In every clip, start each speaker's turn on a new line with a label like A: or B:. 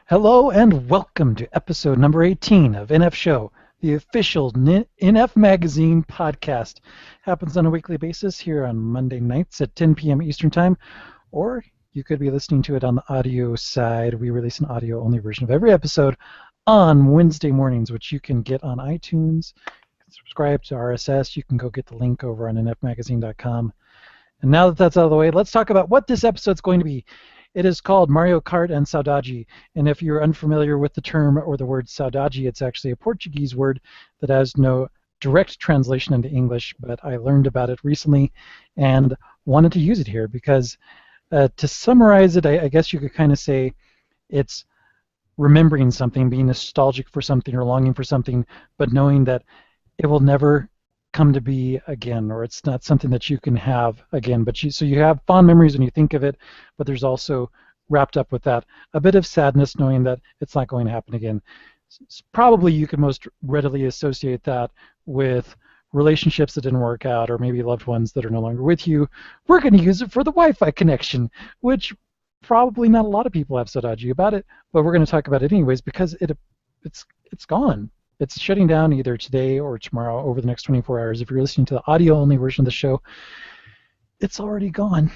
A: Hello and welcome to episode number 18 of NF Show, the official NF Magazine podcast. Happens on a weekly basis here on Monday nights at 10 p.m. Eastern Time, or you could be listening to it on the audio side. We release an audio-only version of every episode on Wednesday mornings, which you can get on iTunes. Subscribe to RSS. You can go get the link over on nfmagazine.com. And now that that's out of the way, let's talk about what this episode's going to be. It is called Mario Kart and Saudade, and if you're unfamiliar with the term or the word saudade, it's actually a Portuguese word that has no direct translation into English, but I learned about it recently and wanted to use it here because to summarize it, I guess you could kind of say it's remembering something, being nostalgic for something or longing for something, but knowing that it will never come to be again, or it's not something that you can have again. But so you have fond memories when you think of it, but there's also wrapped up with that a bit of sadness knowing that it's not going to happen again. Probably you could most readily associate that with relationships that didn't work out, or maybe loved ones that are no longer with you. We're going to use it for the Wi-Fi connection, which probably not a lot of people have saudade about it, but we're going to talk about it anyways because it's gone. It's shutting down either today or tomorrow over the next 24 hours. If you're listening to the audio-only version of the show, it's already gone.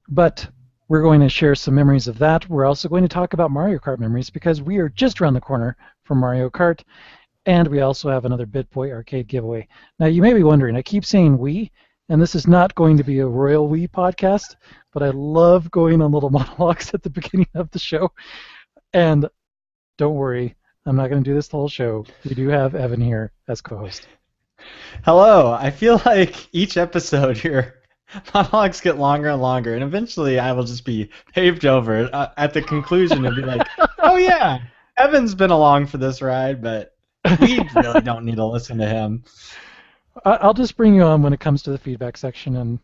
A: But we're going to share some memories of that. We're also going to talk about Mario Kart memories because we are just around the corner from Mario Kart, and we also have another BitBoy arcade giveaway. Now, you may be wondering, I keep saying we, and this is not going to be a royal we podcast, but I love going on little monologues at the beginning of the show. And don't worry, I'm not going to do this the whole show. We do have Evan here as co-host.
B: Hello. I feel like each episode your monologues get longer and longer, and eventually I will just be paved over. At the conclusion, it'll be like, oh yeah, Evan's been along for this ride, but we really don't need to listen to him.
A: I'll just bring you on when it comes to the feedback section, and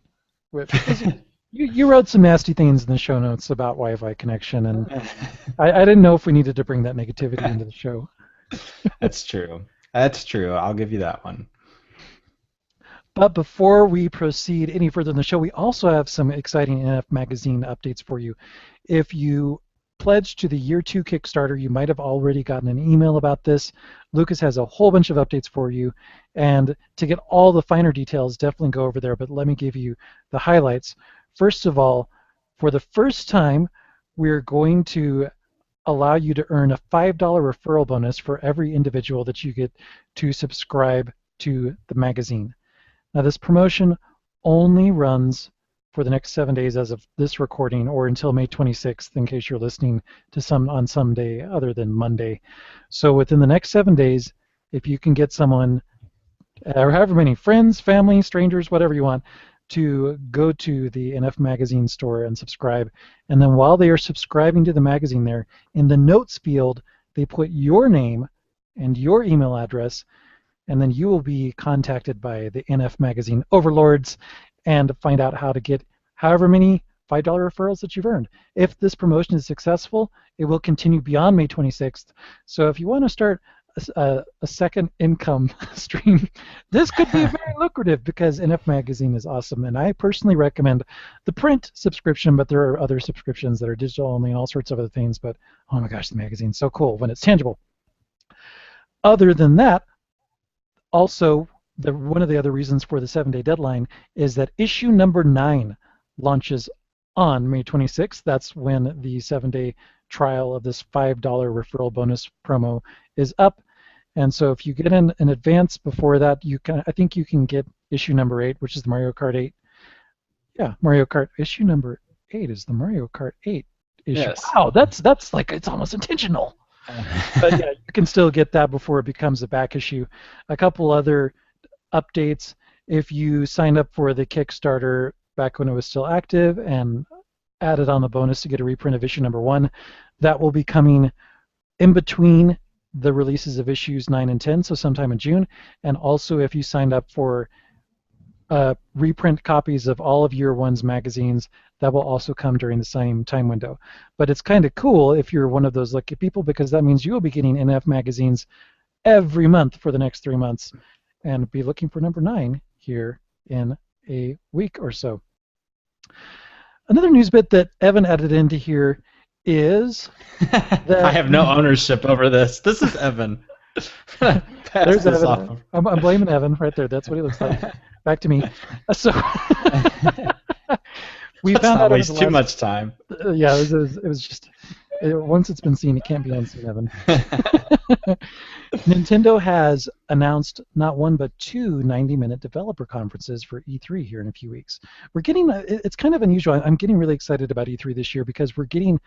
A: you wrote some nasty things in the show notes about Wi-Fi connection, and I didn't know if we needed to bring that negativity into the show.
B: That's true. That's true. I'll give you that one.
A: But before we proceed any further in the show, we also have some exciting NF Magazine updates for you. If you pledged to the Year 2 Kickstarter, you might have already gotten an email about this. Lucas has a whole bunch of updates for you, and to get all the finer details, definitely go over there, but let me give you the highlights. First of all, for the first time, we're going to allow you to earn a $5 referral bonus for every individual that you get to subscribe to the magazine. Now, this promotion only runs for the next 7 days as of this recording, or until May 26th, in case you're listening to on some day other than Monday. So within the next 7 days, if you can get someone, or however many friends, family, strangers, whatever you want, to go to the NF Magazine store and subscribe. And then while they are subscribing to the magazine there, in the notes field, they put your name and your email address, and then you will be contacted by the NF Magazine overlords and find out how to get however many $5 referrals that you've earned. If this promotion is successful, it will continue beyond May 26th. So if you want to start a second income stream, this could be very lucrative because NF Magazine is awesome, and I personally recommend the print subscription, but there are other subscriptions that are digital only and all sorts of other things, but oh my gosh, the magazine's so cool when it's tangible. Other than that, also, one of the other reasons for the 7-day deadline is that issue number 9 launches on May 26th. That's when the 7-day trial of this $5 referral bonus promo is up. And so if you get in advance before that, I think you can get issue number 8, which is the Mario Kart 8. Yeah, Mario Kart issue number 8 is the Mario Kart 8 issue.
B: Yes.
A: Wow, that's like, it's almost intentional. But yeah, you can still get that before it becomes a back issue. A couple other updates. If you signed up for the Kickstarter back when it was still active and added on the bonus to get a reprint of issue number 1, that will be coming in between the releases of issues 9 and 10, so sometime in June. And also if you signed up for reprint copies of all of Year 1's magazines, that will also come during the same time window. But it's kind of cool if you're one of those lucky people, because that means you will be getting NF magazines every month for the next 3 months and be looking for number 9 here in a week or so. Another news bit that Evan added into here is
B: I
A: that
B: have no ownership over this. This is Evan. Pass
A: there's
B: this off.
A: Evan. I'm blaming Evan right there. That's what he looks like. Back to me. So we
B: Let's
A: found
B: not
A: out over the
B: waste too
A: last.
B: much time.
A: Yeah, it was just. Once it's been seen, it can't be unseen, Evan. Nintendo has announced not one but two 90-minute developer conferences for E3 here in a few weeks. We're getting it's kind of unusual. I'm getting really excited about E3 this year because we're getting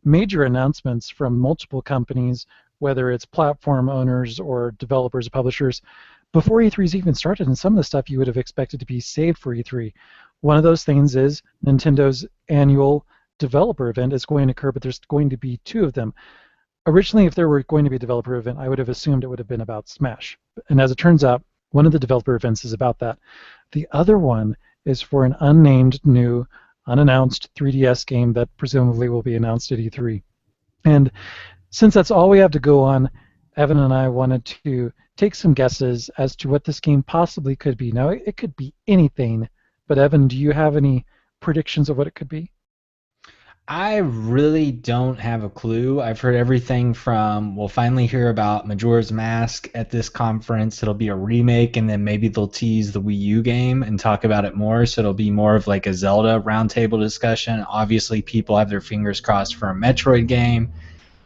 A: major announcements from multiple companies, whether it's platform owners or developers or publishers, before E3's even started, and some of the stuff you would have expected to be saved for E3. One of those things is Nintendo's annual developer event is going to occur, but there's going to be two of them. Originally, if there were going to be a developer event, I would have assumed it would have been about Smash. And as it turns out, one of the developer events is about that. The other one is for an unnamed, new, unannounced 3DS game that presumably will be announced at E3. And since that's all we have to go on, Evan and I wanted to take some guesses as to what this game possibly could be. Now, it could be anything, but Evan, do you have any predictions of what it could be?
B: I really don't have a clue. I've heard everything from we'll finally hear about Majora's Mask at this conference. It'll be a remake, and then maybe they'll tease the Wii U game and talk about it more. So it'll be more of like a Zelda roundtable discussion. Obviously, people have their fingers crossed for a Metroid game.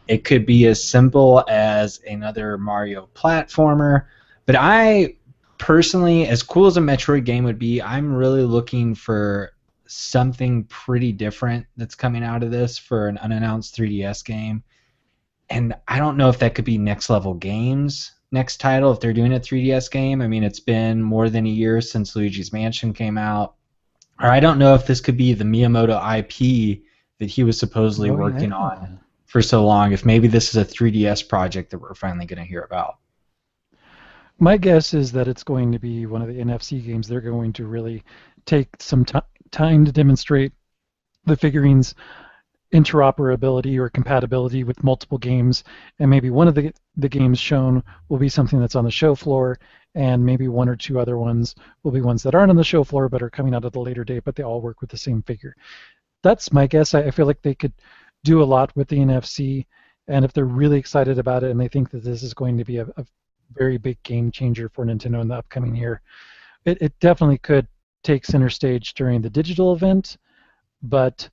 B: It could be as simple as another Mario platformer. But I personally, as cool as a Metroid game would be, I'm really looking for something pretty different that's coming out of this for an unannounced 3DS game. And I don't know if that could be Next Level Games next title if they're doing a 3DS game. I mean, it's been more than a year since Luigi's Mansion came out. Or I don't know if this could be the Miyamoto IP that he was supposedly
A: Oh,
B: working
A: yeah.
B: on for so long. If maybe this is a 3DS project that we're finally going to hear about.
A: My guess is that it's going to be one of the NFC games. They're going to really take some time to demonstrate the figurines interoperability or compatibility with multiple games, and maybe one of the games shown will be something that's on the show floor, and maybe one or two other ones will be ones that aren't on the show floor but are coming out at a later date, but they all work with the same figure. That's my guess. I feel like they could do a lot with the NFC, and if they're really excited about it and they think that this is going to be a very big game changer for Nintendo in the upcoming year, it definitely could take center stage during the digital event, but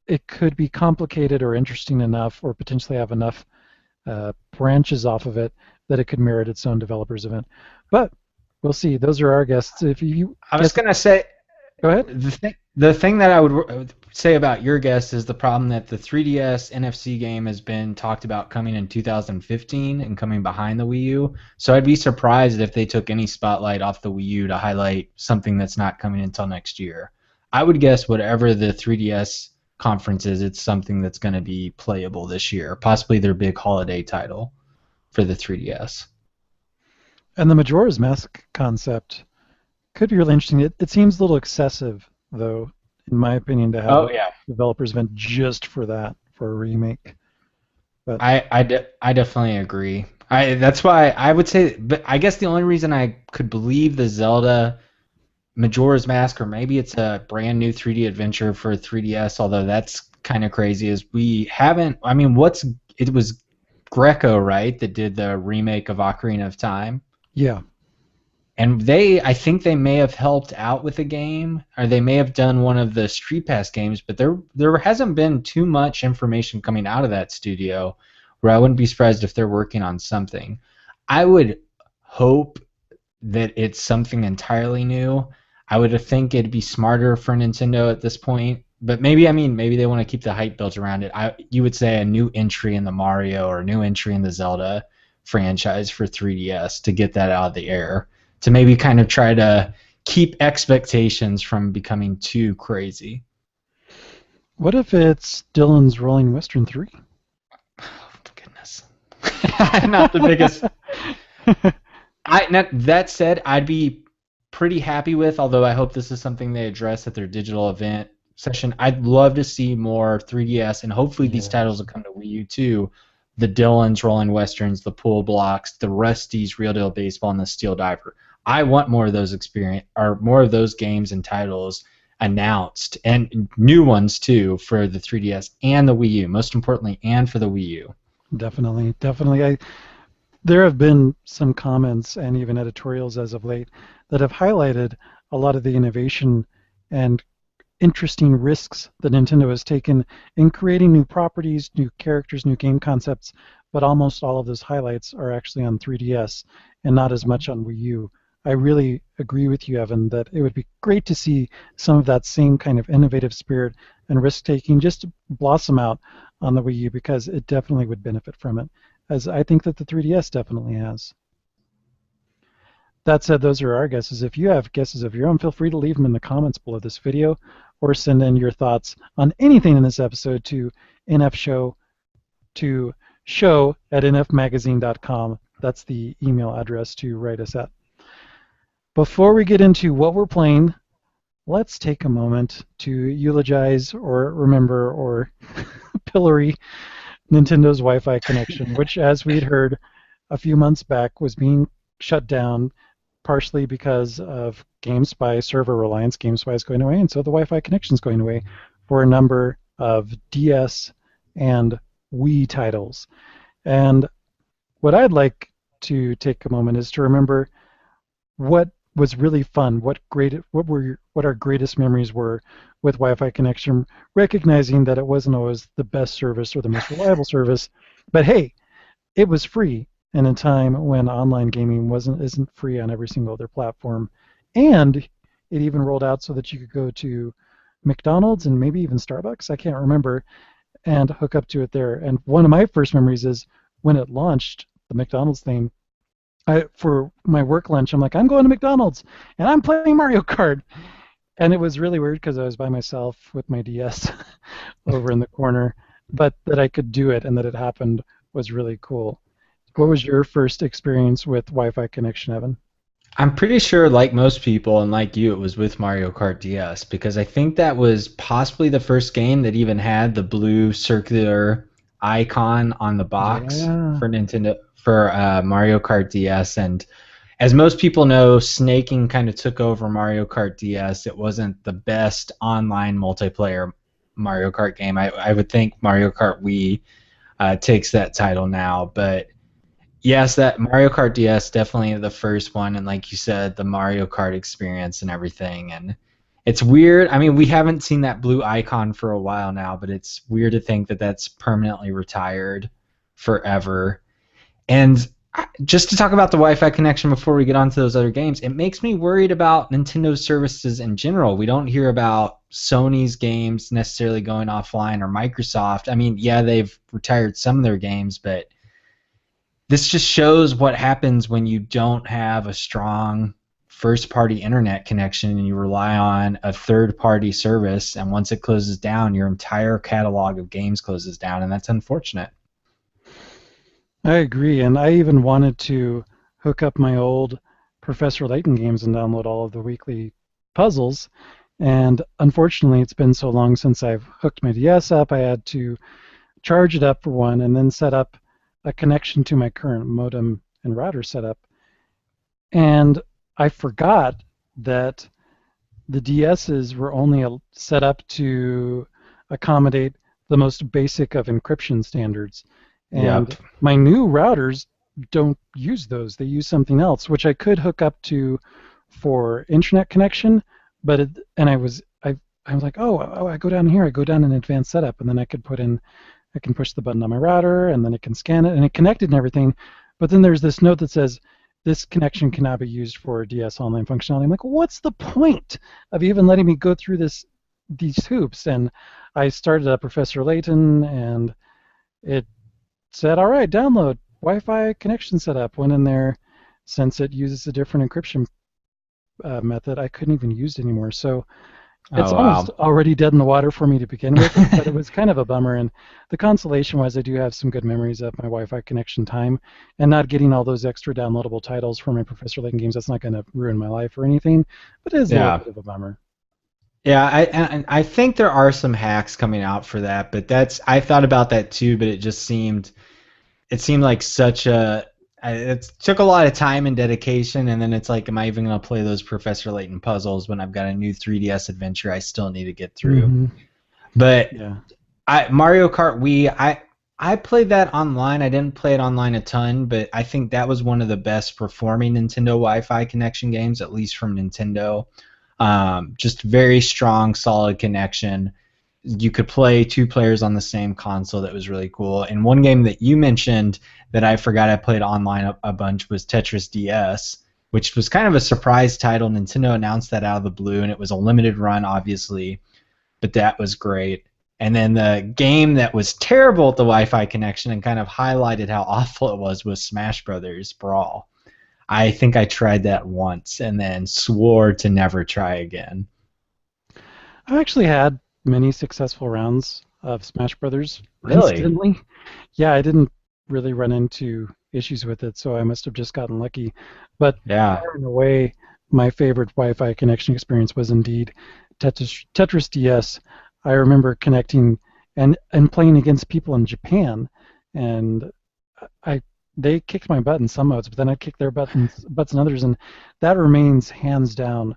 A: it could be complicated or interesting enough or potentially have enough branches off of it that it could merit its own developers event. But we'll see. Those are our guests. If you
B: I was
A: guess,
B: going to say,
A: go ahead.
B: the thing that I would say about your guess is the problem that the 3DS NFC game has been talked about coming in 2015 and coming behind the Wii U. So I'd be surprised if they took any spotlight off the Wii U to highlight something that's not coming until next year. I would guess whatever the 3DS conference is, it's something that's going to be playable this year, possibly their big holiday title for the 3DS.
A: And the Majora's Mask concept could be really interesting. It seems a little excessive, though, in my opinion, to have
B: Oh
A: a
B: yeah,
A: developers event just for that, for a remake. But
B: I definitely agree. That's why I would say, but I guess the only reason I could believe the Zelda Majora's Mask, or maybe it's a brand new 3D adventure for 3DS, although that's kind of crazy, is we haven't, I mean, it was Greco, right, that did the remake of Ocarina of Time?
A: yeah,
B: And I think they may have helped out with a game, or they may have done one of the Street Pass games, but there hasn't been too much information coming out of that studio, where I wouldn't be surprised if they're working on something. I would hope that it's something entirely new. I would think it'd be smarter for Nintendo at this point, but maybe they want to keep the hype built around it. You would say a new entry in the Mario or a new entry in the Zelda franchise for 3DS to get that out of the air, to maybe kind of try to keep expectations from becoming too crazy.
A: what if it's Dylan's Rolling Western 3?
B: Oh, goodness. I'm not the biggest. That said, I'd be pretty happy with, although I hope this is something they address at their digital event session. I'd love to see more 3DS, and hopefully these
A: Yes.
B: titles will come to Wii U too. The Dillons, Rolling Westerns, the Pool Blocks, the Rusty's Real Deal Baseball, and the Steel Diver. I want more of those experience, or more of those games and titles. announced, and new ones too for the 3DS and the Wii U, most importantly, and for the Wii U.
A: Definitely, definitely. There have been some comments and even editorials as of late that have highlighted a lot of the innovation and interesting risks that Nintendo has taken in creating new properties, new characters, new game concepts, but almost all of those highlights are actually on 3DS and not as much on Wii U. I really agree with you, Evan, that it would be great to see some of that same kind of innovative spirit and risk taking just blossom out on the Wii U because it definitely would benefit from it, as I think that the 3DS definitely has. That said, those are our guesses. If you have guesses of your own, feel free to leave them in the comments below this video or send in your thoughts on anything in this episode to nfshow to show@nfmagazine.com. That's the email address to write us at. Before we get into what we're playing, let's take a moment to eulogize or remember or pillory Nintendo's Wi-Fi connection, which, as we'd heard a few months back, was being shut down partially because of GameSpy server reliance. GameSpy is going away, and so the Wi-Fi connection is going away for a number of DS and Wii titles. And what I'd like to take a moment is to remember what was really fun, what our greatest memories were with Wi-Fi connection, recognizing that it wasn't always the best service or the most reliable service, but hey, it was free in a time when online gaming isn't free on every single other platform, and it even rolled out so that you could go to McDonald's and maybe even Starbucks, I can't remember, and hook up to it there. And one of my first memories is when it launched, the McDonald's thing. For my work lunch, I'm like, I'm going to McDonald's and I'm playing Mario Kart. And it was really weird because I was by myself with my DS over in the corner, but that I could do it and that it happened was really cool. What was your first experience with Wi-Fi connection, Evan?
B: I'm pretty sure, like most people and like you, it was with Mario Kart DS because I think that was possibly the first game that even had the blue circular icon on the box
A: Yeah.
B: for Nintendo for Mario Kart DS. And as most people know, snaking kind of took over Mario Kart DS. It wasn't the best online multiplayer Mario Kart game. I would think Mario Kart Wii takes that title now, but yes, that Mario Kart DS definitely the first one, and like you said, the Mario Kart experience and everything. And it's weird. I mean, we haven't seen that blue icon for a while now, but it's weird to think that that's permanently retired forever. And just to talk about the Wi-Fi connection before we get on to those other games, it makes me worried about Nintendo's services in general. We don't hear about Sony's games necessarily going offline or Microsoft. I mean, yeah, they've retired some of their games, but this just shows what happens when you don't have a strong first-party internet connection and you rely on a third-party service, and once it closes down, your entire catalog of games closes down, and that's unfortunate.
A: I agree, and I even wanted to hook up my old Professor Layton games and download all of the weekly puzzles, and unfortunately it's been so long since I've hooked my DS up, I had to charge it up for one and then set up a connection to my current modem and router setup. And I forgot that the DSs were only set up to accommodate the most basic of encryption standards.
B: Yep.
A: And my new routers don't use those. They use something else, which I could hook up to for internet connection. But I was like, oh, I go down here. I go down in advanced setup, and then I can push the button on my router, and then it can scan it, and it connected and everything. But then there's this note that says, this connection cannot be used for DS online functionality. I'm like, what's the point of even letting me go through these hoops? And I started up Professor Layton, and it said, all right, download Wi-Fi connection setup. Went in there. Since it uses a different encryption method, I couldn't even use it anymore. So it's
B: Oh, wow.
A: almost already dead in the water for me to begin with, but it was kind of a bummer. And the consolation was I do have some good memories of my Wi-Fi connection time, and not getting all those extra downloadable titles for my Professor Layton games. That's not going to ruin my life or anything, but it is a little
B: Yeah.
A: bit of a bummer.
B: Yeah, I think there are some hacks coming out for that, but I thought about that too, but it seemed like such a It took a lot of time and dedication, and then it's like, am I even going to play those Professor Layton puzzles when I've got a new 3DS adventure I still need to get through?
A: Hmm.
B: But
A: Yeah.
B: Mario Kart Wii, I played that online. I didn't play it online a ton, but I think that was one of the best performing Nintendo Wi-Fi connection games, at least from Nintendo. Just very strong, solid connection. You could play two players on the same console. That was really cool. And one game that you mentioned that I forgot I played online a bunch was Tetris DS, which was kind of a surprise title. Nintendo announced that out of the blue, and it was a limited run, obviously, but that was great. And then the game that was terrible at the Wi-Fi connection and kind of highlighted how awful it was Smash Brothers Brawl. I think I tried that once and then swore to never try again.
A: I've actually had many successful rounds of Smash Brothers.
B: Really?
A: Coincidentally, yeah, I didn't really run into issues with it, so I must have just gotten lucky. But
B: Yeah.
A: far and away, my favorite Wi-Fi connection experience was indeed Tetris DS. I remember connecting and playing against people in Japan, and I they kicked my butt in some modes, but then I'd kick their butts in others, and that remains hands down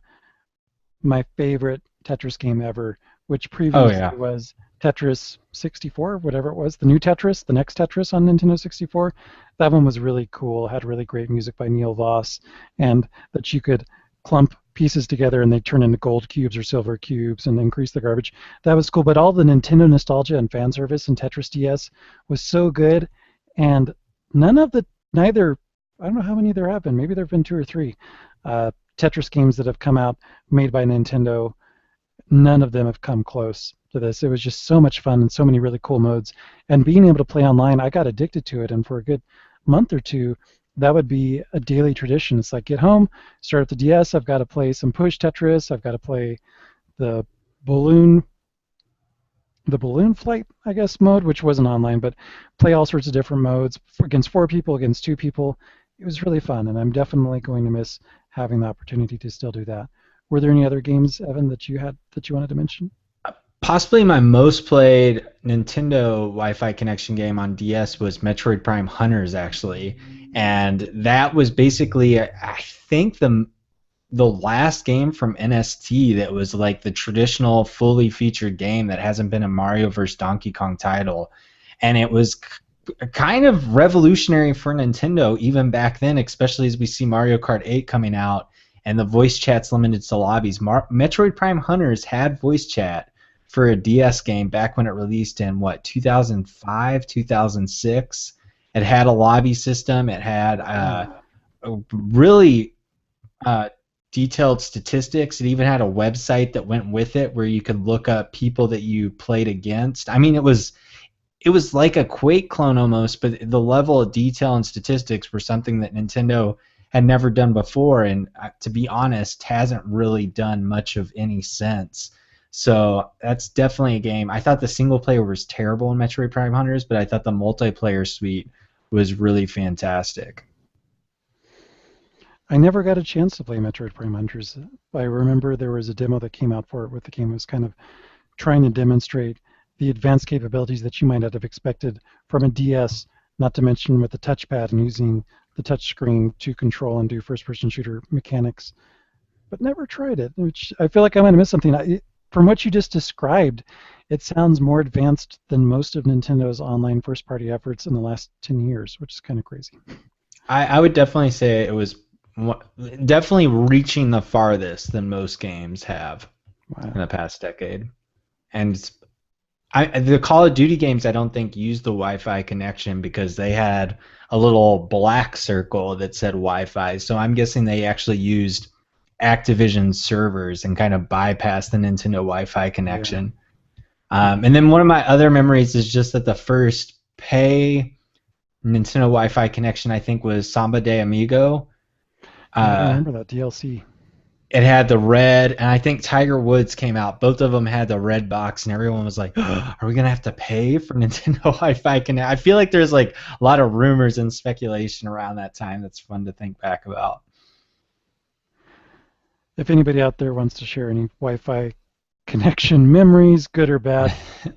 A: my favorite Tetris game ever, which
B: Oh
A: previously
B: yeah.
A: was Tetris 64, whatever it was, the new Tetris, the next Tetris on Nintendo 64. That one was really cool, had really great music by Neil Voss, and that you could clump pieces together and they turn into gold cubes or silver cubes and increase the garbage. That was cool, but all the Nintendo nostalgia and fan service in Tetris DS was so good, and none of the, neither, I don't know how many there have been, maybe there have been two or three Tetris games that have come out made by Nintendo. None of them have come close to this. It was just so much fun and so many really cool modes. And being able to play online, I got addicted to it. And for a good month or two, that would be a daily tradition. It's like get home, start up the DS. I've got to play some push Tetris. I've got to play the balloon, the balloon flight, I guess, mode, which wasn't online, but play all sorts of different modes against four people, against two people. It was really fun, and I'm definitely going to miss having the opportunity to still do that. Were there any other games, Evan, that you had that you wanted to mention?
B: Possibly my most played Nintendo Wi-Fi connection game on DS was Metroid Prime Hunters, actually, and that was basically, I think, the last game from NST that was like the traditional fully featured game that hasn't been a Mario vs. Donkey Kong title, and it was kind of revolutionary for Nintendo even back then, especially as we see Mario Kart 8 coming out and the voice chat's limited to lobbies. Metroid Prime Hunters had voice chat for a DS game back when it released in what 2005, 2006. It had a lobby system. It had
A: Wow.
B: a really uh, detailed statistics. It even had a website that went with it where you could look up people that you played against. I mean, it was like a Quake clone almost, but the level of detail and statistics were something that Nintendo had never done before, and to be honest, hasn't really done much of any sense. So that's definitely a game. I thought the single player was terrible in Metroid Prime Hunters, but I thought the multiplayer suite was really fantastic.
A: I never got a chance to play Metroid Prime Hunters. I remember there was a demo that came out for it with the game. It was kind of trying to demonstrate the advanced capabilities that you might not have expected from a DS, not to mention with the touchpad and using the touch screen to control and do first-person shooter mechanics, but never tried it, which I feel like I might have missed something. From what you just described, it sounds more advanced than most of Nintendo's online first-party efforts in the last 10 years, which is kind of crazy.
B: I would definitely say it was definitely reaching the farthest than most games have in
A: Wow.
B: the past decade. And the Call of Duty games I don't think used the Wi-Fi connection because they had a little black circle that said Wi-Fi. So I'm guessing they actually used Activision servers and kind of bypassed the Nintendo Wi-Fi
A: Yeah.
B: connection.
A: Yeah.
B: And then one of my other memories is just that the first pay Nintendo Wi-Fi connection I think was Samba de Amigo.
A: Yeah, I don't
B: Uh,
A: remember that DLC.
B: it had the red, and I think Tiger Woods came out. Both of them had the red box, and everyone was like, "Are we gonna have to pay for Nintendo Wi-Fi Connect?" I feel like there's like a lot of rumors and speculation around that time. That's fun to think back about.
A: If anybody out there wants to share any Wi-Fi connection memories, good or bad,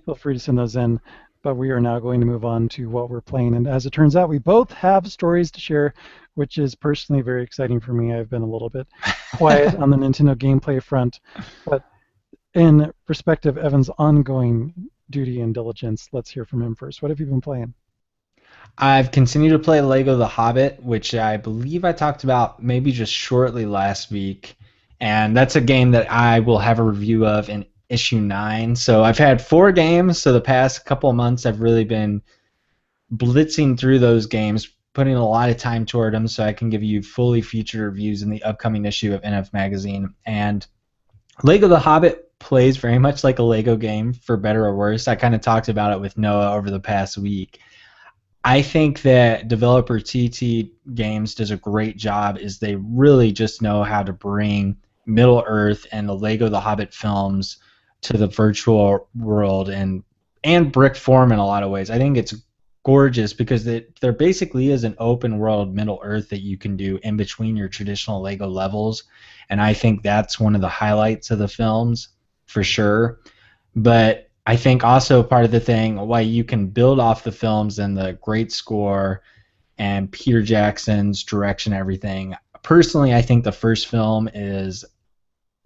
A: feel free to send those in. but we are now going to move on to what we're playing. And as it turns out, we both have stories to share, which is personally very exciting for me. I've been a little bit quiet on the Nintendo gameplay front, but in respect of Evan's ongoing duty and diligence, let's hear from him first. What have you been playing?
B: I've continued to play Lego The Hobbit, which I believe I talked about maybe just shortly last week. And that's a game that I will have a review of in issue 9. So I've had 4 games, so the past couple of months I've really been blitzing through those games, putting a lot of time toward them so I can give you fully featured reviews in the upcoming issue of NF Magazine. And Lego The Hobbit plays very much like a Lego game, for better or worse. I kind of talked about it with Noah over the past week. I think that developer TT Games does a great job is they really just know how to bring Middle-earth and the Lego The Hobbit films to the virtual world and brick form in a lot of ways. I think it's gorgeous because there basically is an open world Middle-earth that you can do in between your traditional Lego levels, and I think that's one of the highlights of the films for sure. But I think also part of the thing why you can build off the films and the great score and Peter Jackson's direction and everything. Personally, I think the first film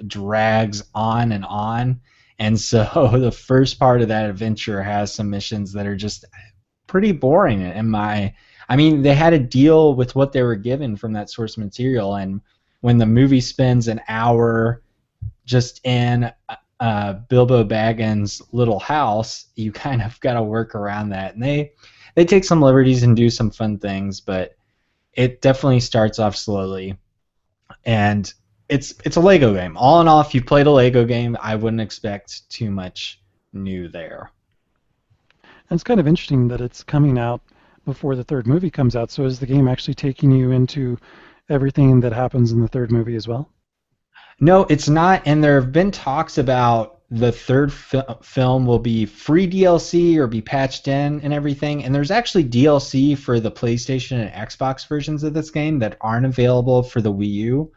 B: drags on, and so the first part of that adventure has some missions that are just pretty boring I mean, they had to deal with what they were given from that source material, and when the movie spends an hour just in Bilbo Baggins' little house, you kind of got to work around that. And they take some liberties and do some fun things, but it definitely starts off slowly. And it's a Lego game. All in all, if you played a Lego game, I wouldn't expect too much new there.
A: And it's kind of interesting that it's coming out before the third movie comes out. So is the game actually taking you into everything that happens in the third movie as well?
B: No, it's not, and there have been talks about the third film will be free DLC or be patched in and everything, and there's actually DLC for the PlayStation and Xbox versions of this game that aren't available for the Wii U.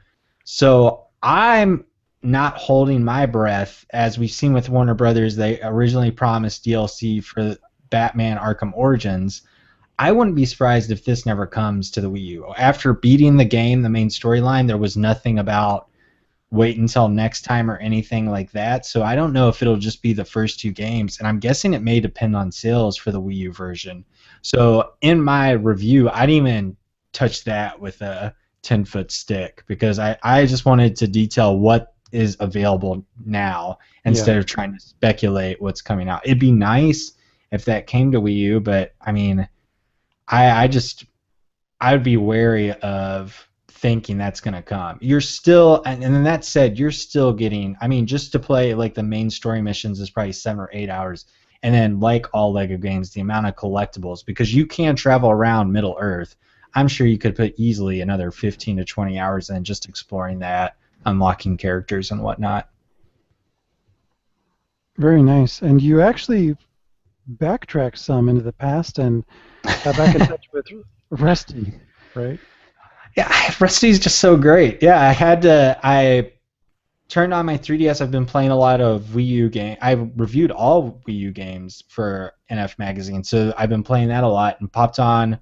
B: So I'm not holding my breath. As we've seen with Warner Brothers, they originally promised DLC for Batman Arkham Origins. I wouldn't be surprised if this never comes to the Wii U. After beating the game, the main storyline, there was nothing about wait until next time or anything like that. So I don't know if it'll just be the first 2 games, and I'm guessing it may depend on sales for the Wii U version. So in my review, I didn't even touch that with a 10-foot stick because I just wanted to detail what is available now instead of trying to speculate what's coming out. It'd be nice if that came to Wii U, but I mean, I would be wary of thinking that's going to come. You're still, and then that said, you're still getting, I mean, just to play like the main story missions is probably 7 or 8 hours. And then like all Lego games, the amount of collectibles, because you can travel around Middle Earth, I'm sure you could put easily another 15 to 20 hours in just exploring that, unlocking characters and whatnot.
A: Very nice. And you actually backtrack some into the past and got back in touch with Rusty, right?
B: Yeah, Rusty's just so great. Yeah, I turned on my 3DS. I've been playing a lot of Wii U games. I reviewed all Wii U games for NF Magazine, so I've been playing that a lot and popped on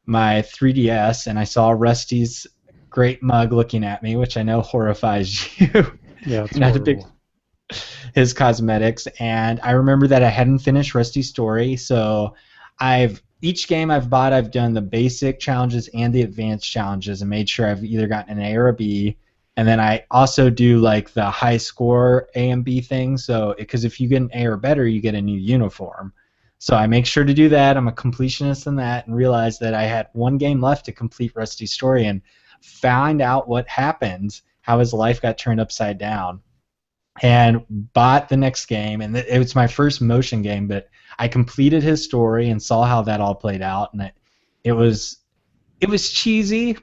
B: my 3DS and I saw Rusty's great mug looking at me, which I know horrifies you.
A: Yeah, it's
B: Not a
A: horrible.
B: big his cosmetics, and I remember that I hadn't finished Rusty's story, so each game I've bought, I've done the basic challenges and the advanced challenges and made sure I've either gotten an A or a B. And then I also do like the high score A and B thing, so because if you get an A or better, you get a new uniform. So I make sure to do that. I'm a completionist in that, and realized that I had 1 game left to complete Rusty's story and find out what happened, how his life got turned upside down. And bought the next game, and it was my first motion game, but I completed his story and saw how that all played out, and it was cheesy,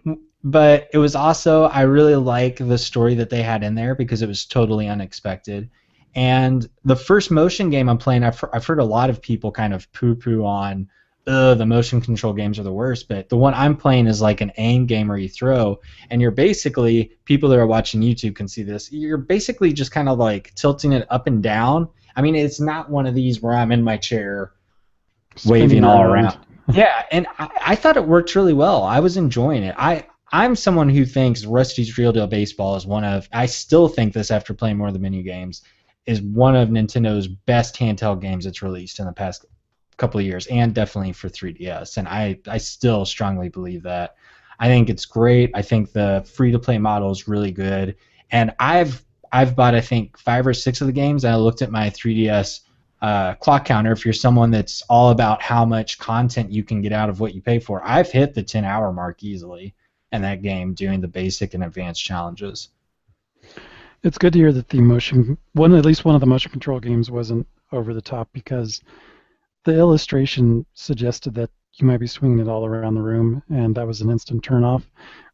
B: but it was also, I really like the story that they had in there because it was totally unexpected. And the first motion game I'm playing, I've heard a lot of people kind of poo-poo on, the motion control games are the worst, but the one I'm playing is like an aim game where you throw, and you're basically, people that are watching YouTube can see this, you're basically just kind of like tilting it up and down. I mean, it's not one of these where I'm in my chair
A: spinning
B: waving all
A: around.
B: around. Yeah, and I thought it worked really well. I was enjoying it. I'm someone who thinks Rusty's Real Deal Baseball is one of, I still think this after playing more of the menu games, is one of Nintendo's best handheld games it's released in the past couple of years, and definitely for 3DS. And I still strongly believe that. I think it's great. I think the free to play model is really good. And I've bought I think 5 or 6 of the games. And I looked at my 3DS clock counter. If you're someone that's all about how much content you can get out of what you pay for, I've hit the 10-hour mark easily in that game doing the basic and advanced challenges.
A: It's good to hear that the motion one at least one of the motion control games wasn't over the top because the illustration suggested that you might be swinging it all around the room, and that was an instant turnoff.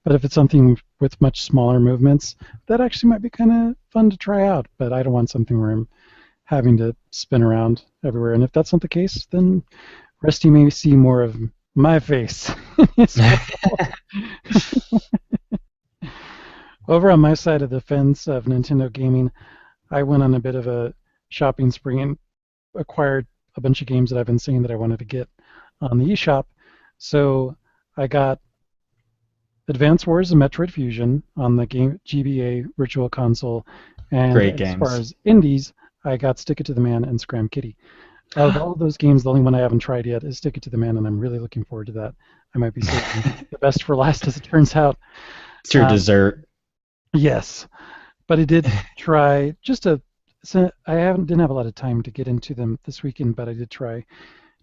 A: But if it's something with much smaller movements, that actually might be kind of fun to try out. But I don't want something where I'm having to spin around everywhere. And if that's not the case, then Rusty may see more of my face. Over on my side of the fence of Nintendo gaming, I went on a bit of a shopping spree and acquired a bunch of games that I've been seeing that I wanted to get on the eShop. So I got Advance Wars and Metroid Fusion on the game GBA Virtual Console, and
B: Great
A: as far
B: games.
A: as indies, I got Stick It to the Man and Scram Kitty. Of all of those games, the only one I haven't tried yet is Stick It to the Man, and I'm really looking forward to that. I might be saving the best for last, as it turns out.
B: It's your
A: Um,
B: dessert.
A: yes, but I did try just a. So I haven't didn't have a lot of time to get into them this weekend, but I did try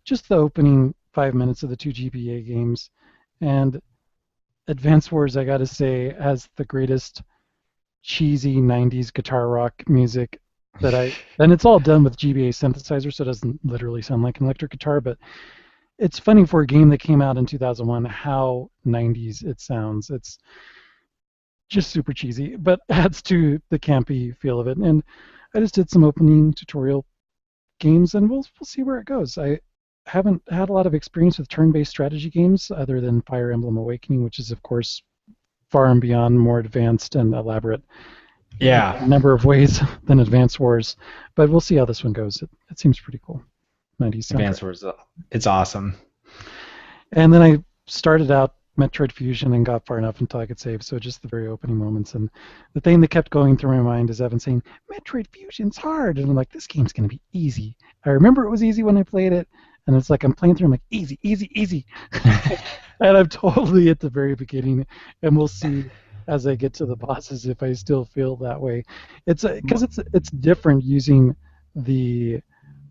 A: just the opening 5 minutes of the two GBA games, and Advance Wars, I gotta say, has the greatest cheesy 90s guitar rock music that and it's all done with GBA synthesizer, so it doesn't literally sound like an electric guitar, but it's funny for a game that came out in 2001 how 90s it sounds. It's just super cheesy, but adds to the campy feel of it. And I just did some opening tutorial games, and we'll see where it goes. I haven't had a lot of experience with turn-based strategy games other than Fire Emblem Awakening, which is of course far and beyond more advanced and elaborate in
B: Yeah,
A: a number of ways than Advance Wars. But we'll see how this one goes. It seems pretty cool. 90s soundtrack.
B: Advance Wars. It's awesome.
A: And then I started out Metroid Fusion and got far enough until I could save. So just the very opening moments. And the thing that kept going through my mind is Evan saying, Metroid Fusion's hard. And I'm like, this game's going to be easy. I remember it was easy when I played it. And it's like I'm playing through, I'm like, easy, easy, easy. And I'm totally at the very beginning. And we'll see as I get to the bosses if I still feel that way. It's because it's different using the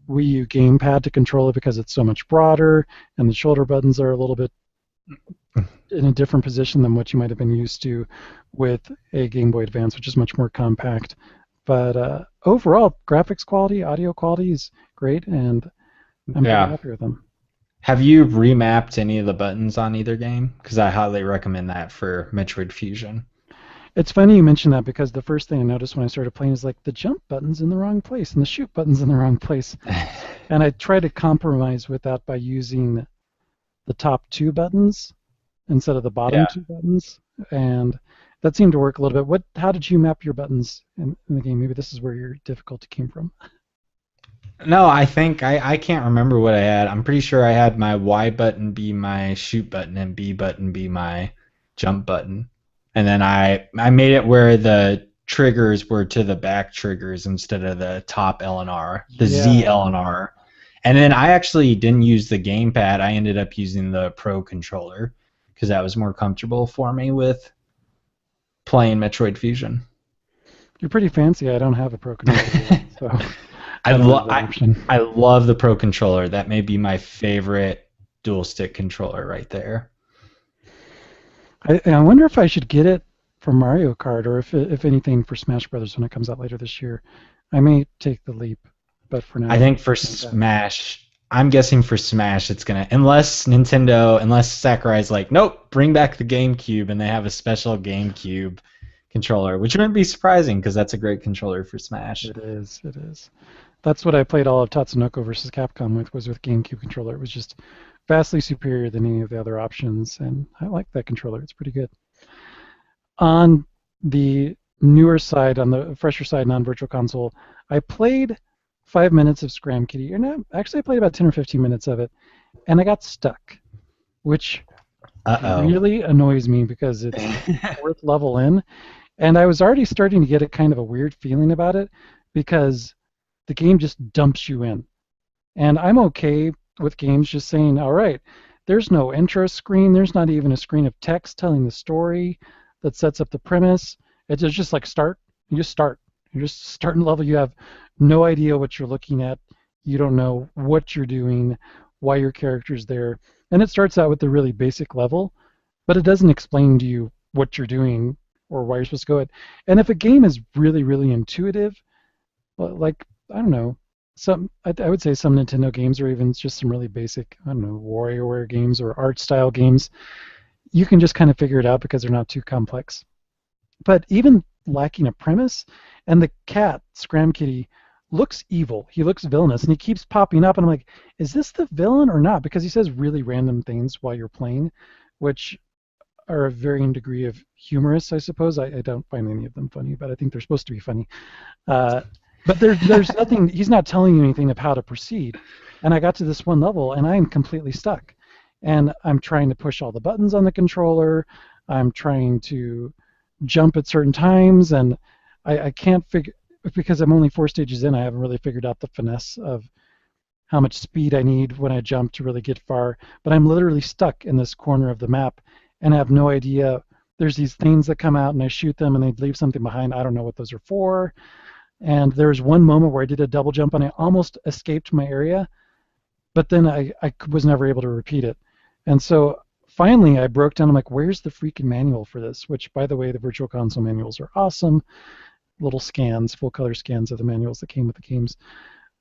A: Wii U gamepad to control it because it's so much broader and the shoulder buttons are a little bit in a different position than what you might have been used to with a Game Boy Advance, which is much more compact. But overall, graphics quality, audio quality is great, and I'm pretty
B: Yeah.
A: happy with them.
B: Have you remapped any of the buttons on either game? Because I highly recommend that for Metroid Fusion.
A: It's funny you mention that because the first thing I noticed when I started playing is like the jump button's in the wrong place and the shoot button's in the wrong place. And I try to compromise with that by using the top two buttons instead of the bottom
B: Yeah.
A: two buttons, and that seemed to work a little bit. How did you map your buttons in the game? Maybe this is where your difficulty came from.
B: No, I think I can't remember what I had. I'm pretty sure I had my Y button be my shoot button and B button be my jump button. And then I made it where the triggers were to the back triggers instead of the top L and R, the Z
A: Yeah,
B: L and R. And then I actually didn't use the gamepad. I ended up using the Pro controller because that was more comfortable for me with playing Metroid Fusion.
A: you're pretty fancy. I don't have a Pro controller yet, so
B: I,
A: I don't
B: lo-
A: have that option.
B: I love the Pro controller. That may be my favorite dual stick controller right there.
A: I wonder if I should get it for Mario Kart or if anything for Smash Brothers when it comes out later this year. I may take the leap, but for now,
B: I
A: I
B: think
A: think
B: for
A: like that.
B: Smash, I'm guessing for Smash, it's gonna unless Sakurai's like, nope, bring back the GameCube, and they have a special GameCube controller, which wouldn't be surprising because that's a great controller for Smash.
A: It is. It is. That's what I played all of Tatsunoko versus Capcom with was with GameCube controller. It was just vastly superior than any of the other options, and I like that controller. It's pretty good. On the newer side, on the fresher side, non-virtual console, I played 5 minutes of Scram Kitty, and actually I played about 10 or 15 minutes of it, and I got stuck, which
B: Uh-oh.
A: really annoys me because it's the fourth level in, and I was already starting to get a kind of a weird feeling about it because the game just dumps you in. And I'm okay with games just saying, all right, there's no intro screen, there's not even a screen of text telling the story that sets up the premise. It's just like start, you just start. You're just starting level. You have no idea what you're looking at. You don't know what you're doing, why your character's there. And it starts out with the really basic level, but it doesn't explain to you what you're doing or why you're supposed to go it. And if a game is really, really intuitive, like I don't know, I would say some Nintendo games or even just some really basic, I don't know, WarioWare games or art style games, you can just kind of figure it out because they're not too complex. But even lacking a premise, and the cat, Scram Kitty, looks evil. He looks villainous, and he keeps popping up, and I'm like, is this the villain or not? Because he says really random things while you're playing, which are a varying degree of humorous, I suppose. I don't find any of them funny, but I think they're supposed to be funny. Uh, but there's nothing. He's not telling you anything of how to proceed. And I got to this one level, and I am completely stuck. And I'm trying to push all the buttons on the controller. I'm trying to jump at certain times, and I can't figure because I'm only 4 stages in. I haven't really figured out the finesse of how much speed I need when I jump to really get far. But I'm literally stuck in this corner of the map, and I have no idea. There's these things that come out, and I shoot them, and they leave something behind. I don't know what those are for. And there was one moment where I did a double jump, and I almost escaped my area, but then I was never able to repeat it. And so finally I broke down. I'm like, where's the freaking manual for this? Which, by the way, the Virtual Console manuals are awesome. Little scans, full color scans of the manuals that came with the games.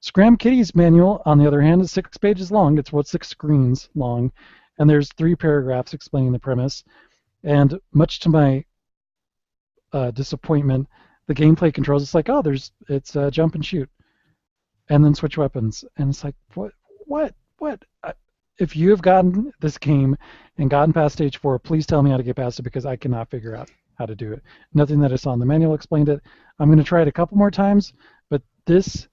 A: Scram Kitty's manual, on the other hand, is 6 pages long. It's 6 screens long, and there's 3 paragraphs explaining the premise. And much to my disappointment, the gameplay controls, it's like, oh, it's jump and shoot, and then switch weapons, and it's like, what? If you have gotten this game and gotten past stage 4, please tell me how to get past it because I cannot figure out how to do it. Nothing that I saw in the manual explained it. I'm going to try it a couple more times, but this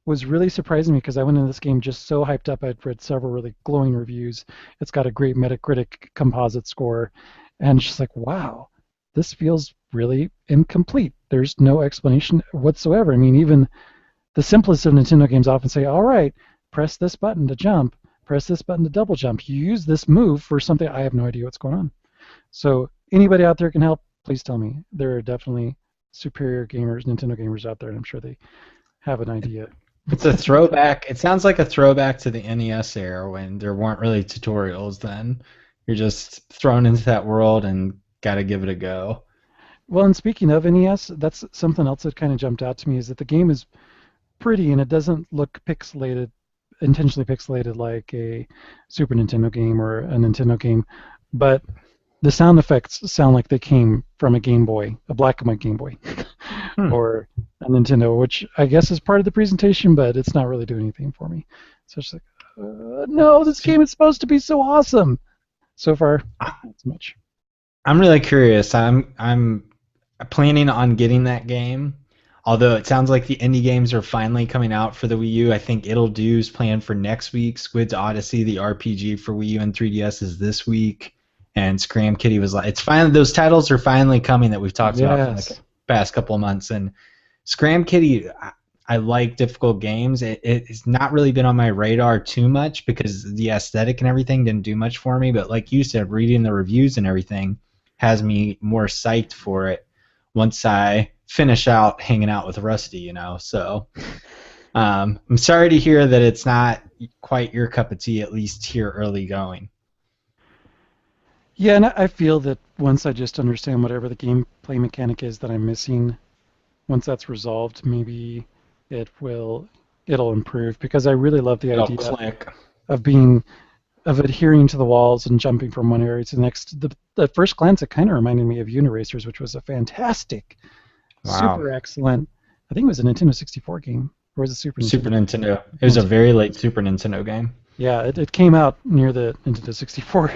A: was really surprising me because I went into this game just so hyped up. I'd read several really glowing reviews. It's got a great Metacritic composite score, and it's just like, wow, this feels really incomplete. There's no explanation whatsoever. I mean, even the simplest of Nintendo games often say, all right, press this button to jump, press this button to double jump. You use this move for something. I have no idea what's going on. So anybody out there can help, please tell me. There are definitely superior gamers, Nintendo gamers out there, and I'm sure they have an idea.
B: It's a throwback. It sounds like a throwback to the NES era when there weren't really tutorials then. You're just thrown into that world and got to give it a go.
A: Well, and speaking of NES, that's something else that kind of jumped out to me is that the game is pretty and it doesn't look pixelated, intentionally pixelated like a Super Nintendo game or a Nintendo game, but the sound effects sound like they came from a Game Boy, a black and white Game Boy, or a Nintendo, which I guess is part of the presentation, but it's not really doing anything for me. So it's like, no, this game is supposed to be so awesome. So far, not so much.
B: I'm really curious. I'm planning on getting that game. Although it sounds like the indie games are finally coming out for the Wii U. I think It'll Do is planned for next week. Squid's Odyssey, the RPG for Wii U and 3DS, is this week. And Scram Kitty was like, it's finally, those titles are finally coming that we've talked about for the past couple of months. And Scram Kitty, I like difficult games. It's not really been on my radar too much because the aesthetic and everything didn't do much for me. But like you said, reading the reviews and everything has me more psyched for it once I finish out hanging out with Rusty, you know. So I'm sorry to hear that it's not quite your cup of tea, at least here early going.
A: Yeah, and I feel that once I just understand whatever the gameplay mechanic is that I'm missing, once that's resolved, maybe it'll improve because I really love the
B: It'll
A: idea
B: click.
A: of adhering to the walls and jumping from one area to the next. At first glance, it kind of reminded me of Uniracers, which was a fantastic,
B: Wow.
A: super excellent. I think it was a Nintendo 64 game, or was it Super Nintendo?
B: Super Nintendo. It was a very late Super Nintendo game.
A: Yeah, it came out near the Nintendo 64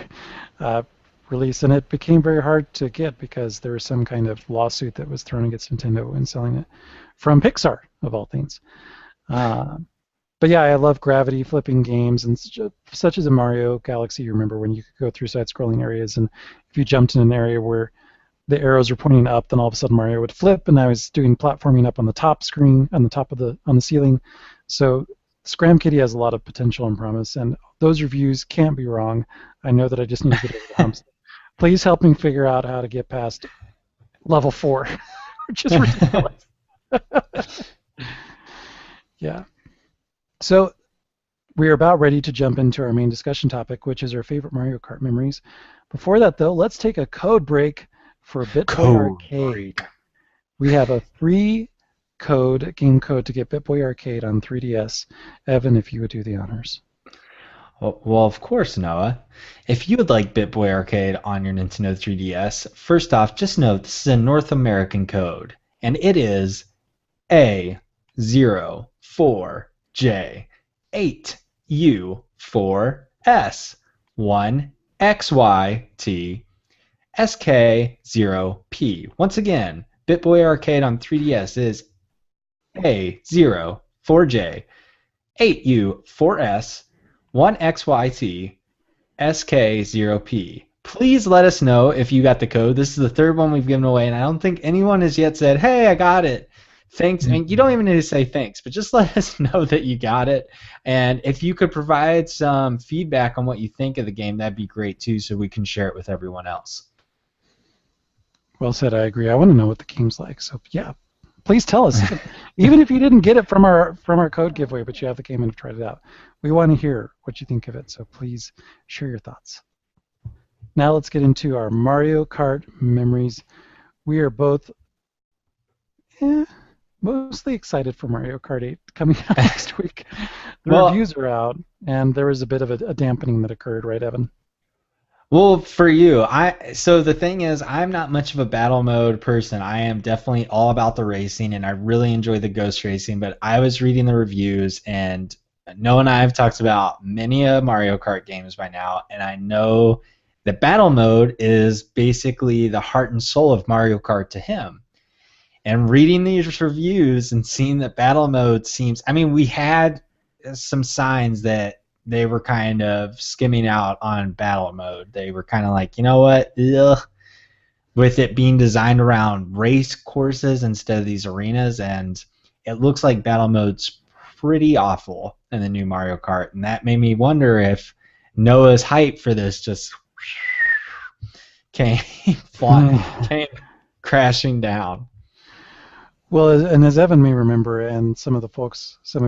A: release, and it became very hard to get because there was some kind of lawsuit that was thrown against Nintendo in selling it from Pixar, of all things. Uh, but yeah, I love gravity flipping games and such as a Mario Galaxy. You remember when you could go through side-scrolling areas, and if you jumped in an area where the arrows were pointing up, then all of a sudden Mario would flip, and I was doing platforming up on the top screen, on the top of the ceiling. So Scram Kitty has a lot of potential and promise, and those reviews can't be wrong. I know that I just need to get over the humps. Please help me figure out how to get past level 4, which is ridiculous. Yeah. So we are about ready to jump into our main discussion topic, which is our favorite Mario Kart memories. Before that, though, let's take a code break for BitBoy
B: Code.
A: Arcade. We have a free game code to get BitBoy Arcade on 3DS. Evan, if you would do the honors.
B: Well, of course, Noah. If you would like BitBoy Arcade on your Nintendo 3DS, first off, just note this is a North American code, and it is A04J8U4S1XYT SK0P. Once again, BitBoy Arcade on 3DS is A04J8U4S1XYT SK0P. Please let us know if you got the code. This is the third one we've given away, and I don't think anyone has yet said, hey, I got it. Thanks. And you don't even need to say thanks, but just let us know that you got it. And if you could provide some feedback on what you think of the game, that'd be great too, so we can share it with everyone else.
A: Well said, I agree. I want to know what the game's like. So yeah, please tell us. Even if you didn't get it from our code giveaway, but you have the game and have tried it out. We want to hear what you think of it, so please share your thoughts. Now let's get into our Mario Kart memories. We are both mostly excited for Mario Kart 8 coming out next week. The reviews are out, and there was a bit of a dampening that occurred, right, Evan?
B: Well, for you, so the thing is, I'm not much of a battle mode person. I am definitely all about the racing, and I really enjoy the ghost racing. But I was reading the reviews, and Noah and I have talked about many Mario Kart games by now, and I know that battle mode is basically the heart and soul of Mario Kart to him. And reading these reviews and seeing that battle mode seems, I mean, we had some signs that they were kind of skimming out on battle mode. They were kind of like, you know what, ugh, with it being designed around race courses instead of these arenas, and it looks like battle mode's pretty awful in the new Mario Kart, and that made me wonder if Noah's hype for this just came crashing down.
A: Well, and as Evan may remember, and some of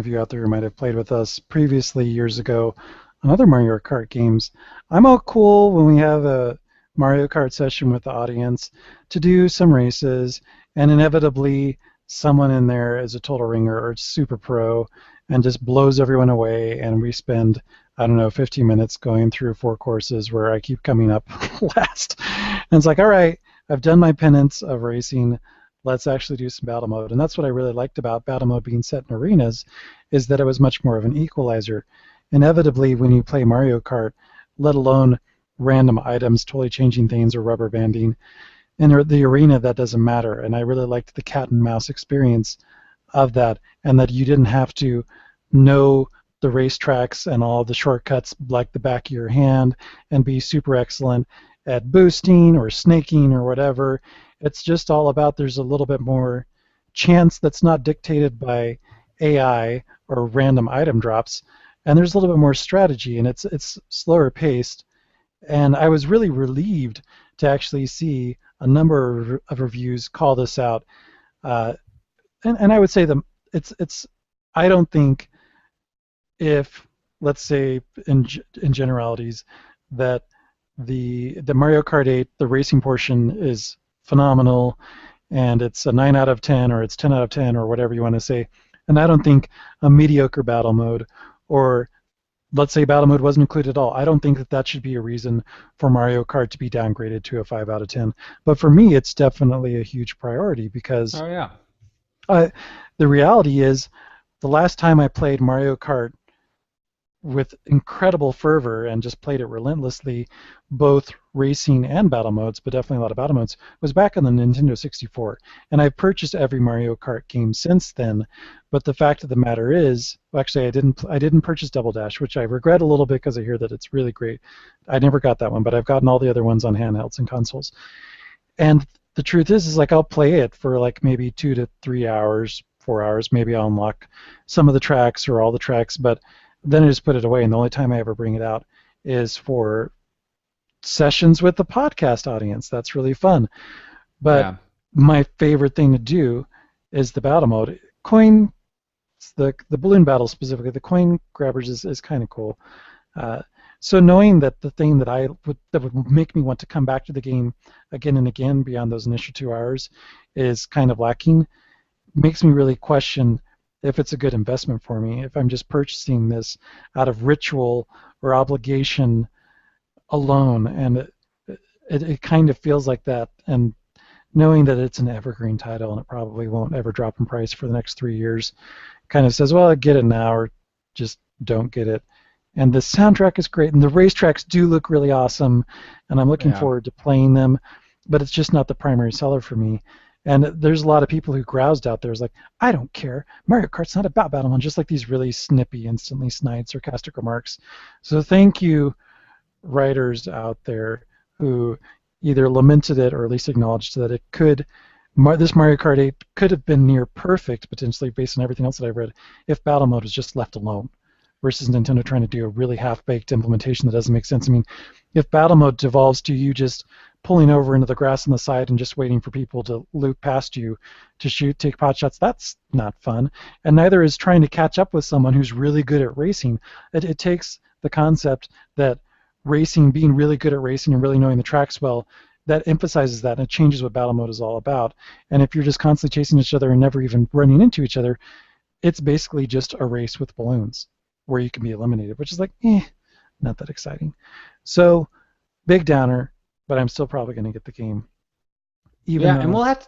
A: you out there who might have played with us previously years ago on other Mario Kart games, I'm all cool when we have a Mario Kart session with the audience to do some races, and inevitably someone in there is a total ringer or super pro and just blows everyone away, and we spend, I don't know, 15 minutes going through 4 courses where I keep coming up last. And it's like, all right, I've done my penance of racing. Let's actually do some battle mode. And that's what I really liked about battle mode being set in arenas, is that it was much more of an equalizer. Inevitably, when you play Mario Kart, let alone random items totally changing things or rubber banding, in the arena that doesn't matter. And I really liked the cat and mouse experience of that, and that you didn't have to know the racetracks and all the shortcuts like the back of your hand and be super excellent at boosting or snaking or whatever. It's just all about there's a little bit more chance that's not dictated by AI or random item drops, and there's a little bit more strategy, and it's slower paced. And I was really relieved to actually see a number of reviews call this out. And I would say it's I don't think, if let's say in generalities, that the Mario Kart 8, the racing portion is phenomenal, and it's a 9 out of 10 or it's 10 out of 10 or whatever you want to say. And I don't think a mediocre battle mode, or let's say battle mode wasn't included at all, I don't think that should be a reason for Mario Kart to be downgraded to a 5 out of 10. But for me, it's definitely a huge priority because the reality is the last time I played Mario Kart with incredible fervor and just played it relentlessly, both racing and battle modes, but definitely a lot of battle modes, was back on the Nintendo 64. And I've purchased every Mario Kart game since then. But the fact of the matter is, well, actually, I didn't purchase Double Dash, which I regret a little bit because I hear that it's really great. I never got that one, but I've gotten all the other ones on handhelds and consoles. And the truth is like I'll play it for like maybe 2 to 3 hours, 4 hours. Maybe I'll unlock some of the tracks or all the tracks, but then I just put it away. And the only time I ever bring it out is for sessions with the podcast audience. That's really fun. But
B: Yeah.
A: my favorite thing to do is the battle mode. Coin, the balloon battle specifically, the coin grabbers is kind of cool. Uh, so knowing that the thing that would make me want to come back to the game again and again beyond those initial 2 hours is kind of lacking, makes me really question if it's a good investment for me. If I'm just purchasing this out of ritual or obligation alone, and it kind of feels like that. And knowing that it's an evergreen title and it probably won't ever drop in price for the next 3 years, kind of says, well, get it now or just don't get it. And the soundtrack is great, and the racetracks do look really awesome, and I'm looking
B: Yeah.
A: forward to playing them, but it's just not the primary seller for me. And there's a lot of people who groused out there. It's like, I don't care. Mario Kart's not about Battleman, just like these really snippy, instantly snide, sarcastic remarks. So thank you, writers out there who either lamented it or at least acknowledged that it could, this Mario Kart 8 could have been near perfect, potentially, based on everything else that I've read, if Battle Mode was just left alone versus Nintendo trying to do a really half-baked implementation that doesn't make sense. I mean, if battle mode devolves to you just pulling over into the grass on the side and just waiting for people to loop past you to take pot shots, that's not fun. And neither is trying to catch up with someone who's really good at racing. It takes the concept that racing, being really good at racing and really knowing the tracks well, that emphasizes that, and it changes what battle mode is all about. And if you're just constantly chasing each other and never even running into each other, it's basically just a race with balloons where you can be eliminated, which is like, not that exciting. So, big downer, but I'm still probably going to get the game, even
B: Yeah, and
A: though
B: we'll have to.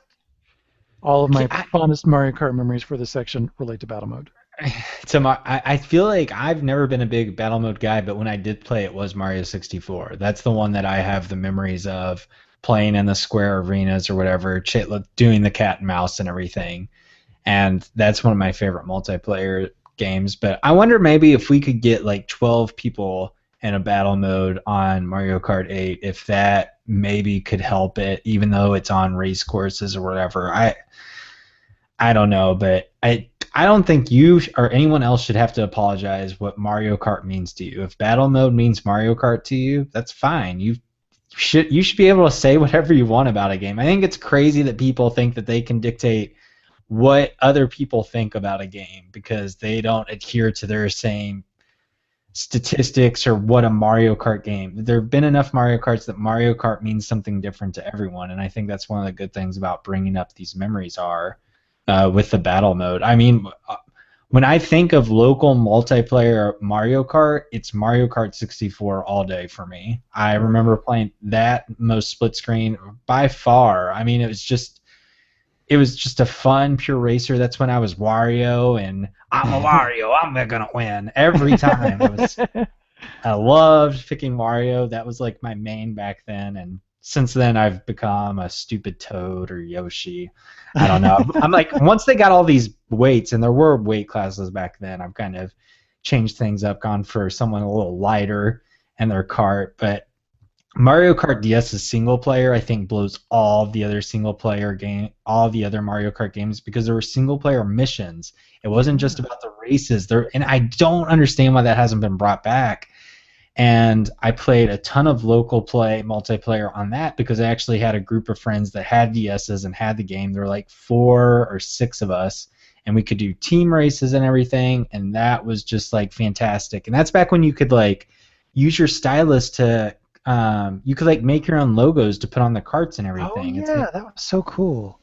A: all of
B: Okay,
A: my fondest Mario Kart memories for this section relate to battle mode.
B: I feel like I've never been a big battle mode guy, but when I did play, it was Mario 64. That's the one that I have the memories of playing in the square arenas or whatever, doing the cat and mouse and everything. And that's one of my favorite multiplayer games. But I wonder maybe if we could get like 12 people in a battle mode on Mario Kart 8, if that maybe could help it, even though it's on race courses or whatever. I don't know, but I don't think you or anyone else should have to apologize what Mario Kart means to you. If battle mode means Mario Kart to you, that's fine. You should be able to say whatever you want about a game. I think it's crazy that people think that they can dictate what other people think about a game because they don't adhere to their same statistics or what a Mario Kart game. There have been enough Mario Karts that Mario Kart means something different to everyone, and I think that's one of the good things about bringing up these memories are with the battle mode. I mean, when I think of local multiplayer Mario Kart, it's Mario Kart 64 all day for me. I remember playing that most split screen by far. I mean, it was just a fun, pure racer. That's when I was Wario, and I'm a Wario. I'm gonna win every time. I loved picking Wario. That was like my main back then, and since then I've become a stupid Toad or Yoshi. I don't know. I'm like, once they got all these weights, and there were weight classes back then, I've kind of changed things up, gone for someone a little lighter in their cart. But Mario Kart DS's single player, I think, blows all the other all the other Mario Kart games because there were single player missions. It wasn't just about the races. And I don't understand why that hasn't been brought back. And I played a ton of local play multiplayer on that because I actually had a group of friends that had DSs and had the game. There were like 4 or 6 of us, and we could do team races and everything, and that was just like fantastic. And that's back when you could like use your stylus to you could like make your own logos to put on the carts and everything.
A: Yeah, that was so cool.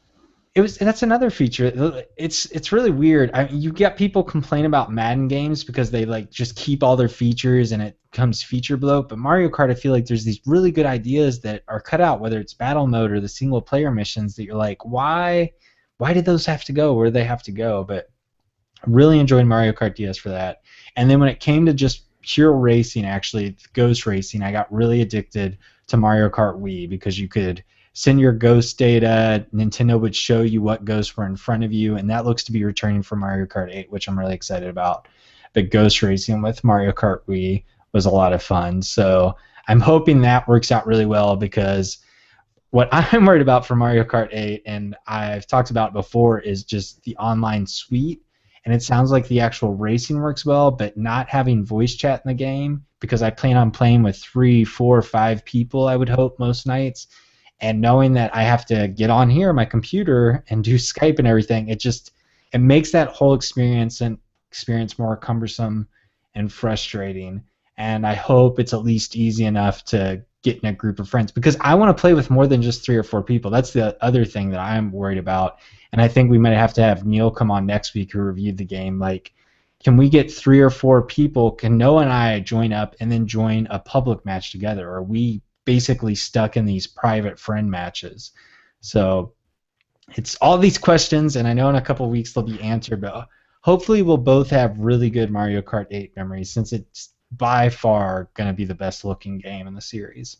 B: That's another feature. It's really weird. You get people complain about Madden games because they like just keep all their features and it becomes feature bloat. But Mario Kart, I feel like there's these really good ideas that are cut out, whether it's battle mode or the single player missions that you're like, why did those have to go? Where did they have to go? But I really enjoyed Mario Kart DS for that. And then when it came to just pure racing, actually, ghost racing, I got really addicted to Mario Kart Wii because you could send your ghost data. Nintendo would show you what ghosts were in front of you, and that looks to be returning for Mario Kart 8, which I'm really excited about. But ghost racing with Mario Kart Wii was a lot of fun. So I'm hoping that works out really well because what I'm worried about for Mario Kart 8, and I've talked about it before, is just the online suite. And it sounds like the actual racing works well, but not having voice chat in the game, because I plan on playing with 3, 4, 5 people, I would hope, most nights. And knowing that I have to get on here, my computer, and do Skype and everything, it makes that whole experience more cumbersome and frustrating. And I hope it's at least easy enough to get in a group of friends, because I want to play with more than just 3 or 4 people. That's the other thing that I'm worried about. And I think we might have to have Neil come on next week who reviewed the game. Like, can we get 3 or 4 people? Can Noah and I join up and then join a public match together? Or are we basically stuck in these private friend matches? So it's all these questions, and I know in a couple of weeks they'll be answered, but hopefully we'll both have really good Mario Kart 8 memories, since it's by far going to be the best looking game in the series.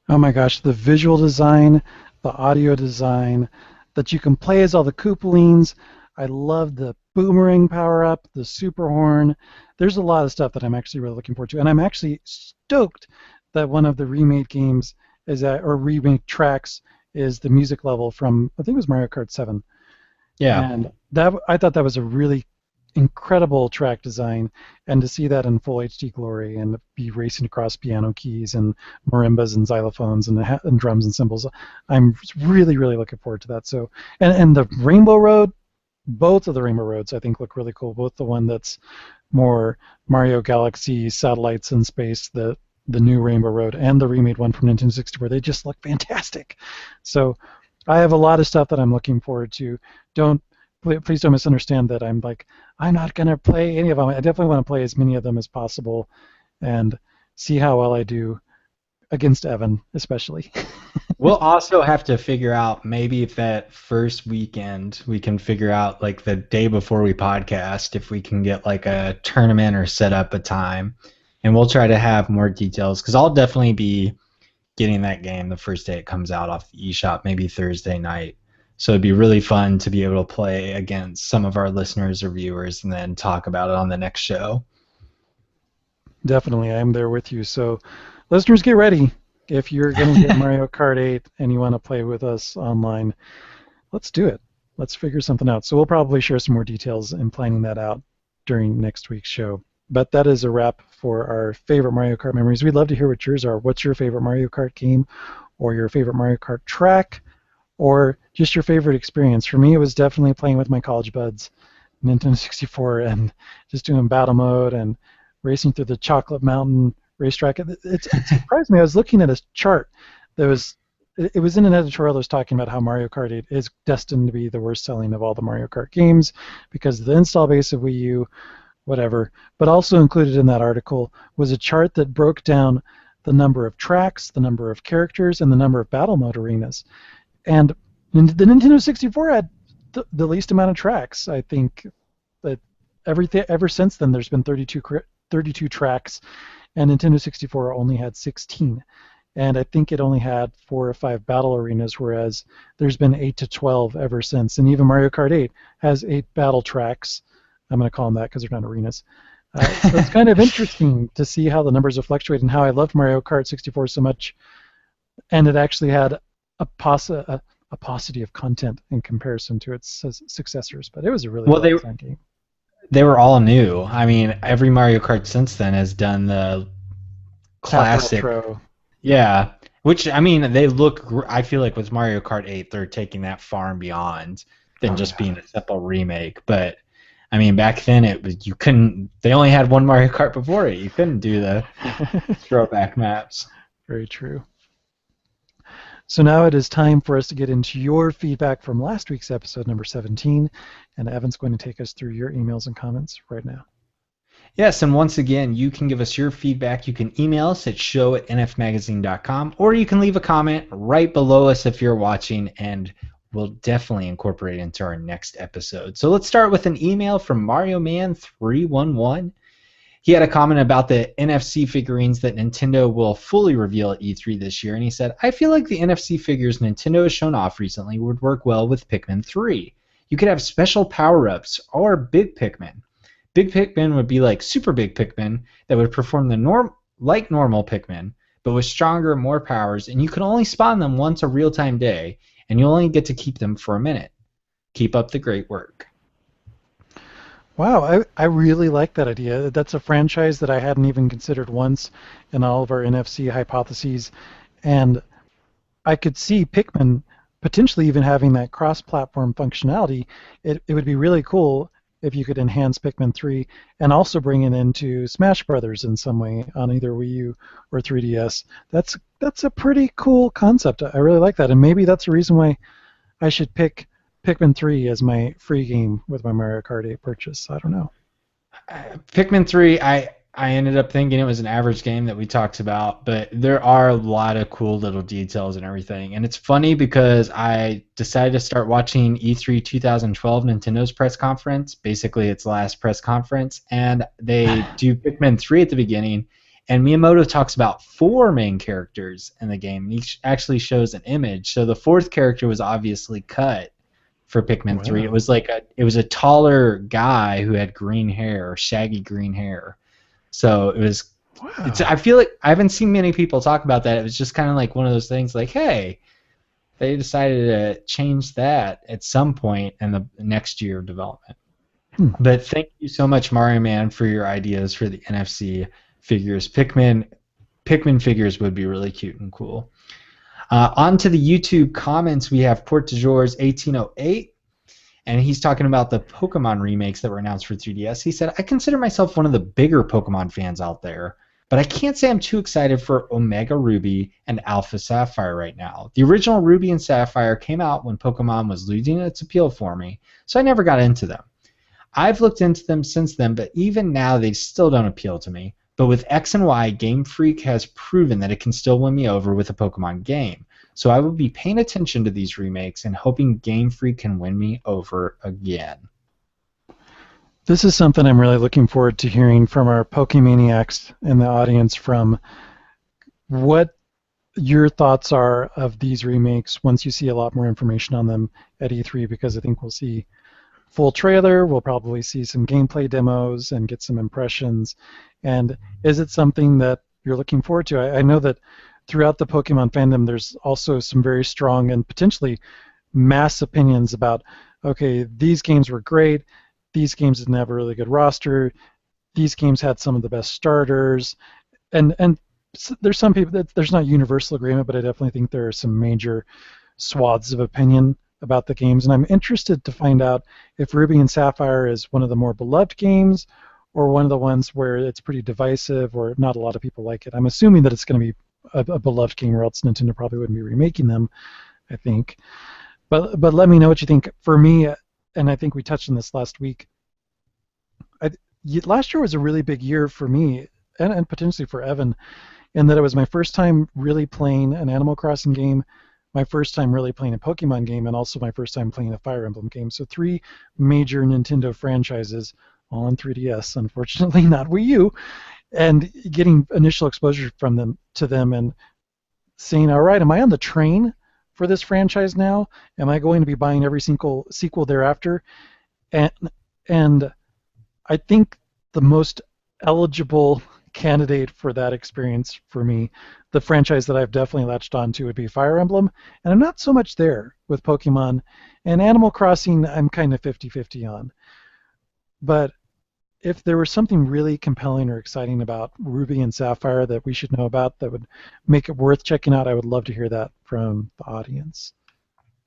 A: Oh my gosh, the visual design, the audio design, that you can play as all the Koopalings. I love the boomerang power up, the super horn. There's a lot of stuff that I'm actually really looking forward to, and I'm actually stoked that one of the remade games or remade tracks is the music level from, I think it was Mario Kart 7.
B: Yeah.
A: And I thought that was a really incredible track design, and to see that in full HD glory and be racing across piano keys and marimbas and xylophones and drums and cymbals, I'm really, really looking forward to that. So, and the Rainbow Road, both of the Rainbow Roads I think look really cool. Both the one that's more Mario Galaxy satellites in space, the new Rainbow Road, and the remade one from Nintendo 64, they just look fantastic. So I have a lot of stuff that I'm looking forward to. Please don't misunderstand that I'm not going to play any of them. I definitely want to play as many of them as possible and see how well I do against Evan, especially.
B: We'll also have to figure out, maybe if that first weekend we can figure out, like the day before we podcast, if we can get like a tournament or set up a time. And we'll try to have more details, because I'll definitely be getting that game the first day it comes out off the eShop, maybe Thursday night. So it'd be really fun to be able to play against some of our listeners or viewers and then talk about it on the next show.
A: Definitely, I'm there with you. So listeners, get ready. If you're going to get Mario Kart 8 and you want to play with us online, let's do it. Let's figure something out. So we'll probably share some more details in planning that out during next week's show. But that is a wrap for our favorite Mario Kart memories. We'd love to hear what yours are. What's your favorite Mario Kart game, or your favorite Mario Kart track, or just your favorite experience? For me, it was definitely playing with my college buds, Nintendo 64, and just doing battle mode and racing through the Chocolate Mountain racetrack. It surprised me. I was looking at a chart that was in an editorial that was talking about how Mario Kart 8 is destined to be the worst selling of all the Mario Kart games because of the install base of Wii U, whatever. But also included in that article was a chart that broke down the number of tracks, the number of characters, and the number of battle mode arenas. And the Nintendo 64 had the least amount of tracks. I think that ever since then there's been 32 tracks, and Nintendo 64 only had 16. And I think it only had 4 or 5 battle arenas, whereas there's been 8 to 12 ever since. And even Mario Kart 8 has 8 battle tracks. I'm going to call them that because they're not arenas. So it's kind of interesting to see how the numbers have fluctuated and how I loved Mario Kart 64 so much, and it actually had a paucity of content in comparison to its successors. But it was a really well-designed game.
B: They were all new. I mean, every Mario Kart since then has done the classic. Yeah, which, I mean, they look. I feel like with Mario Kart 8, they're taking that far and beyond than being a simple remake. But I mean, back then you couldn't. They only had one Mario Kart before it. You couldn't do the throwback maps.
A: Very true. So now it is time for us to get into your feedback from last week's episode, number 17, and Evan's going to take us through your emails and comments right now.
B: Yes, and once again, you can give us your feedback. You can email us at show@nfmagazine.com, or you can leave a comment right below us if you're watching, and we'll definitely incorporate it into our next episode. So let's start with an email from Mario Man 311. He had a comment about the NFC figurines that Nintendo will fully reveal at E3 this year, and he said, I feel like the NFC figures Nintendo has shown off recently would work well with Pikmin 3. You could have special power-ups or big Pikmin. Big Pikmin would be like super big Pikmin that would perform like normal Pikmin, but with stronger, more powers, and you can only spawn them once a real-time day, and you only get to keep them for a minute. Keep up the great work.
A: Wow, I really like that idea. That's a franchise that I hadn't even considered once in all of our NFC hypotheses. And I could see Pikmin potentially even having that cross-platform functionality. It would be really cool if you could enhance Pikmin 3 and also bring it into Smash Brothers in some way on either Wii U or 3DS. That's a pretty cool concept. I really like that. And maybe that's the reason why I should pick Pikmin 3 as my free game with my Mario Kart 8 purchase. I don't know.
B: Pikmin 3, I ended up thinking it was an average game that we talked about, but there are a lot of cool little details and everything. And it's funny because I decided to start watching E3 2012 Nintendo's press conference, basically its last press conference, and they do Pikmin 3 at the beginning, and Miyamoto talks about 4 main characters in the game. Each actually shows an image, so the 4th character was obviously cut for Pikmin 3. It was a taller guy who had green hair, shaggy green hair. So it was. Wow. I feel like I haven't seen many people talk about that. It was just kind of like one of those things, like, hey, they decided to change that at some point in the next year of development. But thank you so much, Mario Man, for your ideas for the NFC figures. Pikmin figures would be really cute and cool. On to the YouTube comments, we have Port de Jour's 1808. And he's talking about the Pokemon remakes that were announced for 3DS. He said, I consider myself one of the bigger Pokemon fans out there, but I can't say I'm too excited for Omega Ruby and Alpha Sapphire right now. The original Ruby and Sapphire came out when Pokemon was losing its appeal for me, so I never got into them. I've looked into them since then, but even now they still don't appeal to me. But with X and Y, Game Freak has proven that it can still win me over with a Pokemon game. So I will be paying attention to these remakes and hoping Game Freak can win me over again.
A: This is something I'm really looking forward to hearing from our Pokemaniacs in the audience, from what your thoughts are of these remakes once you see a lot more information on them at E3, because I think we'll see full trailer, we'll probably see some gameplay demos and get some impressions. And is it something that you're looking forward to? I know that throughout the Pokemon fandom, there's also some very strong and potentially mass opinions about, okay, these games were great, these games didn't have a really good roster, these games had some of the best starters, and there's some people that there's not universal agreement, but I definitely think there are some major swaths of opinion about the games, and I'm interested to find out if Ruby and Sapphire is one of the more beloved games or one of the ones where it's pretty divisive or not a lot of people like it. I'm assuming that it's going to be a beloved game, or else Nintendo probably wouldn't be remaking them, I think. But let me know what you think. For me, and I think we touched on this last week, last year was a really big year for me, and potentially for Evan, in that it was my first time really playing an Animal Crossing game, my first time really playing a Pokemon game, and also my first time playing a Fire Emblem game. So 3 major Nintendo franchises, all on 3DS, unfortunately, not Wii U, and getting initial exposure to them and saying, all right, am I on the train for this franchise now? Am I going to be buying every single sequel thereafter? And I think the most eligible candidate for that experience for me, the franchise that I've definitely latched on to, would be Fire Emblem, and I'm not so much there with Pokemon. And Animal Crossing, I'm kind of 50-50 on. But if there was something really compelling or exciting about Ruby and Sapphire that we should know about that would make it worth checking out, I would love to hear that from the audience.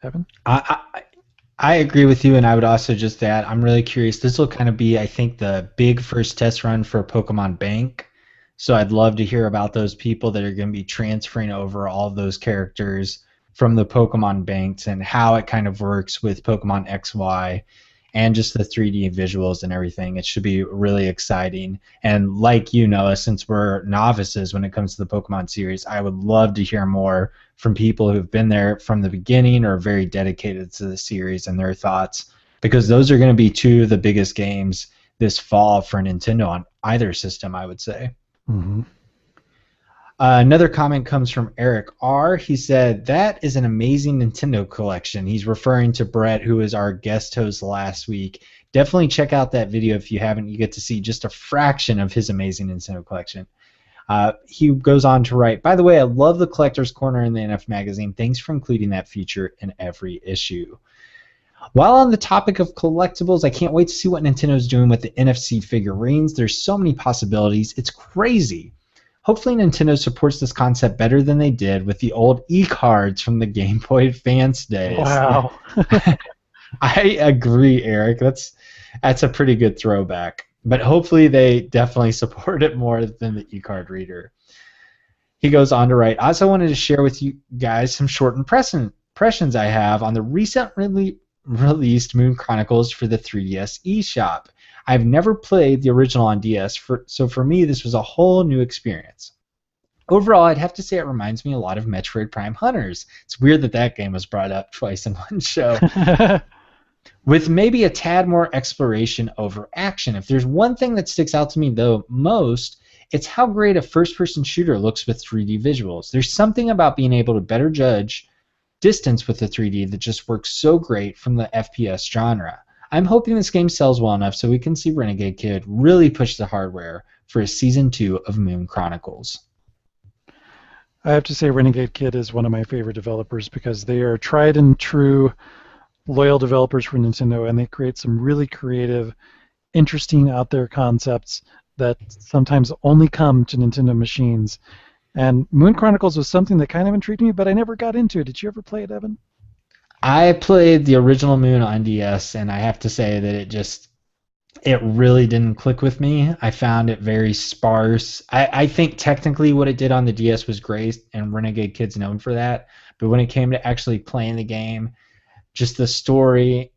A: Evan?
B: I agree with you, and I would also just add, I'm really curious. This will kind of be, I think, the big first test run for Pokemon Bank. So I'd love to hear about those people that are going to be transferring over all of those characters from the Pokemon Banks and how it kind of works with Pokemon XY and just the 3D visuals and everything. It should be really exciting. And like you, Noah, since we're novices when it comes to the Pokemon series, I would love to hear more from people who've been there from the beginning or very dedicated to the series and their thoughts, because those are going to be 2 of the biggest games this fall for Nintendo on either system, I would say.
A: Mm-hmm.
B: Another comment comes from Eric R. He said, that is an amazing Nintendo collection. He's referring to Brett, who was our guest host last week. Definitely check out that video if you haven't. You get to see just a fraction of his amazing Nintendo collection. He goes on to write, by the way, I love the Collector's Corner in the NF Magazine. Thanks for including that feature in every issue. While on the topic of collectibles, I can't wait to see what Nintendo's doing with the NFC figurines. There's so many possibilities. It's crazy. Hopefully Nintendo supports this concept better than they did with the old e-cards from the Game Boy Advance days.
A: Wow.
B: I agree, Eric. That's a pretty good throwback. But hopefully they definitely support it more than the e-card reader. He goes on to write, I also wanted to share with you guys some short impressions I have on the recently released Moon Chronicles for the 3DS eShop. I've never played the original on DS, so for me this was a whole new experience. Overall, I'd have to say it reminds me a lot of Metroid Prime Hunters. It's weird that that game was brought up twice in one show. With maybe a tad more exploration over action. If there's one thing that sticks out to me though most, it's how great a first-person shooter looks with 3D visuals. There's something about being able to better judge distance with the 3D that just works so great from the FPS genre. I'm hoping this game sells well enough so we can see Renegade Kid really push the hardware for a Season 2 of Moon Chronicles.
A: I have to say Renegade Kid is one of my favorite developers because they are tried and true loyal developers for Nintendo, and they create some really creative, interesting out there concepts that sometimes only come to Nintendo machines. And Moon Chronicles was something that kind of intrigued me, but I never got into it. Did you ever play it, Evan?
B: I played the original Moon on DS, and I have to say that it really didn't click with me. I found it very sparse. I think technically what it did on the DS was great, and Renegade Kid's known for that. But when it came to actually playing the game, just the story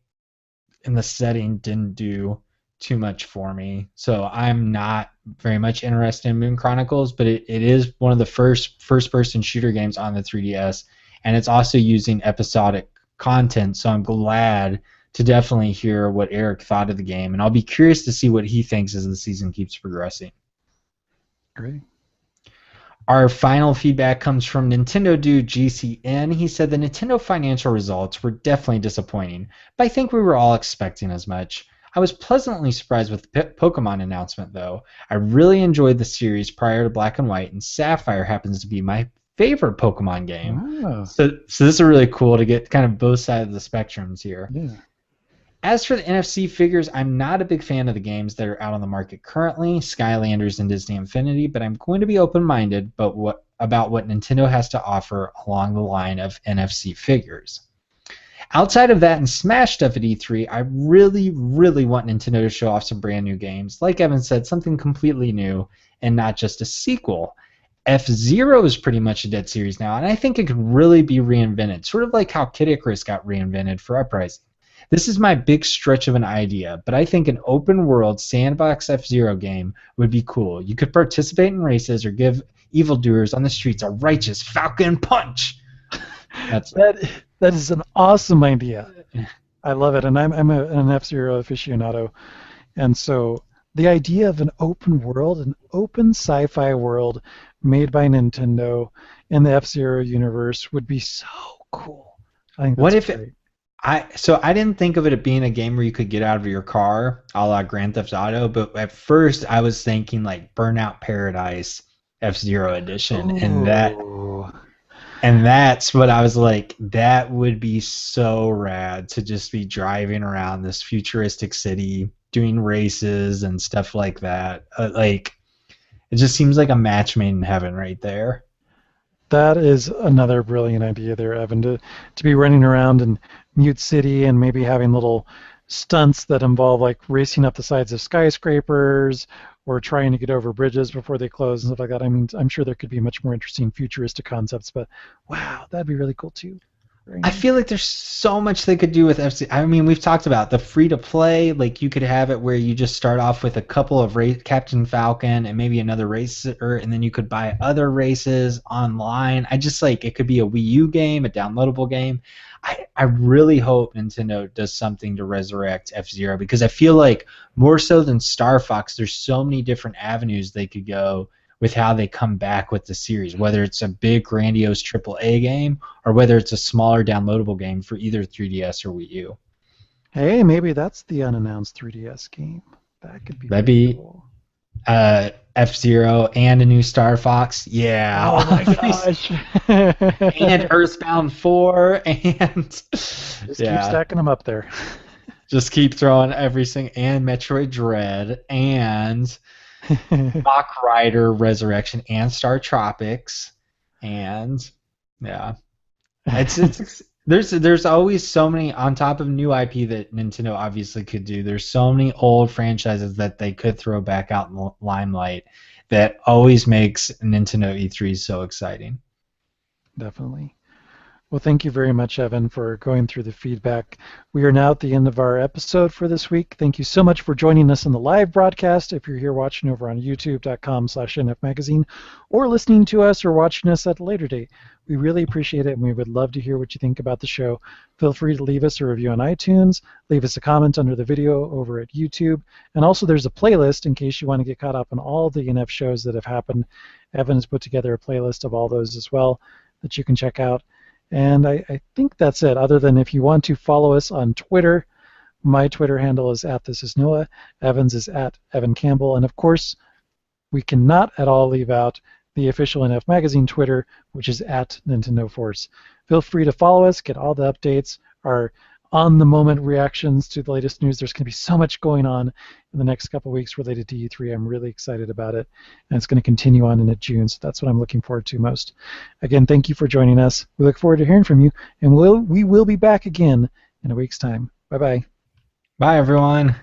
B: and the setting didn't do too much for me. So I'm not very much interested in Moon Chronicles, but it is one of the first-person shooter games on the 3DS, and it's also using episodic content, so I'm glad to definitely hear what Eric thought of the game, and I'll be curious to see what he thinks as the season keeps progressing.
A: Great.
B: Our final feedback comes from Nintendo Dude GCN. He said the Nintendo financial results were definitely disappointing, but I think we were all expecting as much. I was pleasantly surprised with the Pokemon announcement, though. I really enjoyed the series prior to Black and White, and Sapphire happens to be my favorite Pokemon game.
A: Oh.
B: So this is really cool to get kind of both sides of the spectrums here.
A: Yeah.
B: As for the NFC figures, I'm not a big fan of the games that are out on the market currently, Skylanders and Disney Infinity, but I'm going to be open-minded about what Nintendo has to offer along the line of NFC figures. Outside of that and Smash stuff at E3, I really, really want Nintendo to show off some brand new games. Like Evan said, something completely new and not just a sequel. F-Zero is pretty much a dead series now, and I think it could really be reinvented, sort of like how Kid Icarus got reinvented for Uprising. This is my big stretch of an idea, but I think an open-world sandbox F-Zero game would be cool. You could participate in races or give evildoers on the streets a righteous Falcon Punch.
A: That is an awesome idea. I love it, and I'm an F-Zero aficionado, and so the idea of an open world, an open sci-fi world made by Nintendo in the F-Zero universe would be so cool. I think that's great.
B: I didn't think of it being a game where you could get out of your car, a la Grand Theft Auto, but at first I was thinking like Burnout Paradise F-Zero Edition, and that's what I was like, that would be so rad to just be driving around this futuristic city, doing races and stuff like that. It just seems like a match made in heaven right there.
A: That is another brilliant idea there, Evan, to be running around in Mute City and maybe having little stunts that involve like racing up the sides of skyscrapers or trying to get over bridges before they close and stuff like that. I mean, I'm sure there could be much more interesting futuristic concepts, but wow, that'd be really cool too.
B: I feel like there's so much they could do with FC. I mean, we've talked about the free-to-play. Like, you could have it where you just start off with a couple of Captain Falcon and maybe another racer, and then you could buy other races online. I just, like, it could be a Wii U game, a downloadable game. I really hope Nintendo does something to resurrect F-Zero, because I feel like more so than Star Fox, there's so many different avenues they could go with how they come back with the series, whether it's a big grandiose AAA game or whether it's a smaller downloadable game for either 3DS or Wii U.
A: Hey, maybe that's the unannounced 3DS game. That could be
B: That'd
A: pretty
B: be
A: cool.
B: F-Zero and a new Star Fox. Yeah.
A: Oh my gosh.
B: And Earthbound 4 and
A: Just keep
B: yeah.
A: stacking them up there.
B: Just keep throwing everything, and Metroid Dread and Rock Rider Resurrection and Star Tropics, and yeah, it's there's always so many on top of new IP that Nintendo obviously could do. There's so many old franchises that they could throw back out in the limelight that always makes Nintendo E3 so exciting.
A: Definitely. Well, thank you very much, Evan, for going through the feedback. We are now at the end of our episode for this week. Thank you so much for joining us in the live broadcast. If you're here watching over on youtube.com/nfmagazine or listening to us or watching us at a later date, we really appreciate it, and we would love to hear what you think about the show. Feel free to leave us a review on iTunes, leave us a comment under the video over at YouTube, and also there's a playlist in case you want to get caught up on all the NF shows that have happened. Evan has put together a playlist of all those as well that you can check out. And I think that's it, other than if you want to follow us on Twitter. My Twitter handle is @thisisnoah. Evan's is @EvanCampbell. And of course, we cannot at all leave out the official NF Magazine Twitter, which is @NintendoForce. Feel free to follow us, get all the updates, our on-the-moment reactions to the latest news. There's going to be so much going on in the next couple of weeks related to E3. I'm really excited about it, and it's going to continue on into June, so that's what I'm looking forward to most. Again, thank you for joining us. We look forward to hearing from you, and we will be back again in a week's time. Bye-bye.
B: Bye, everyone.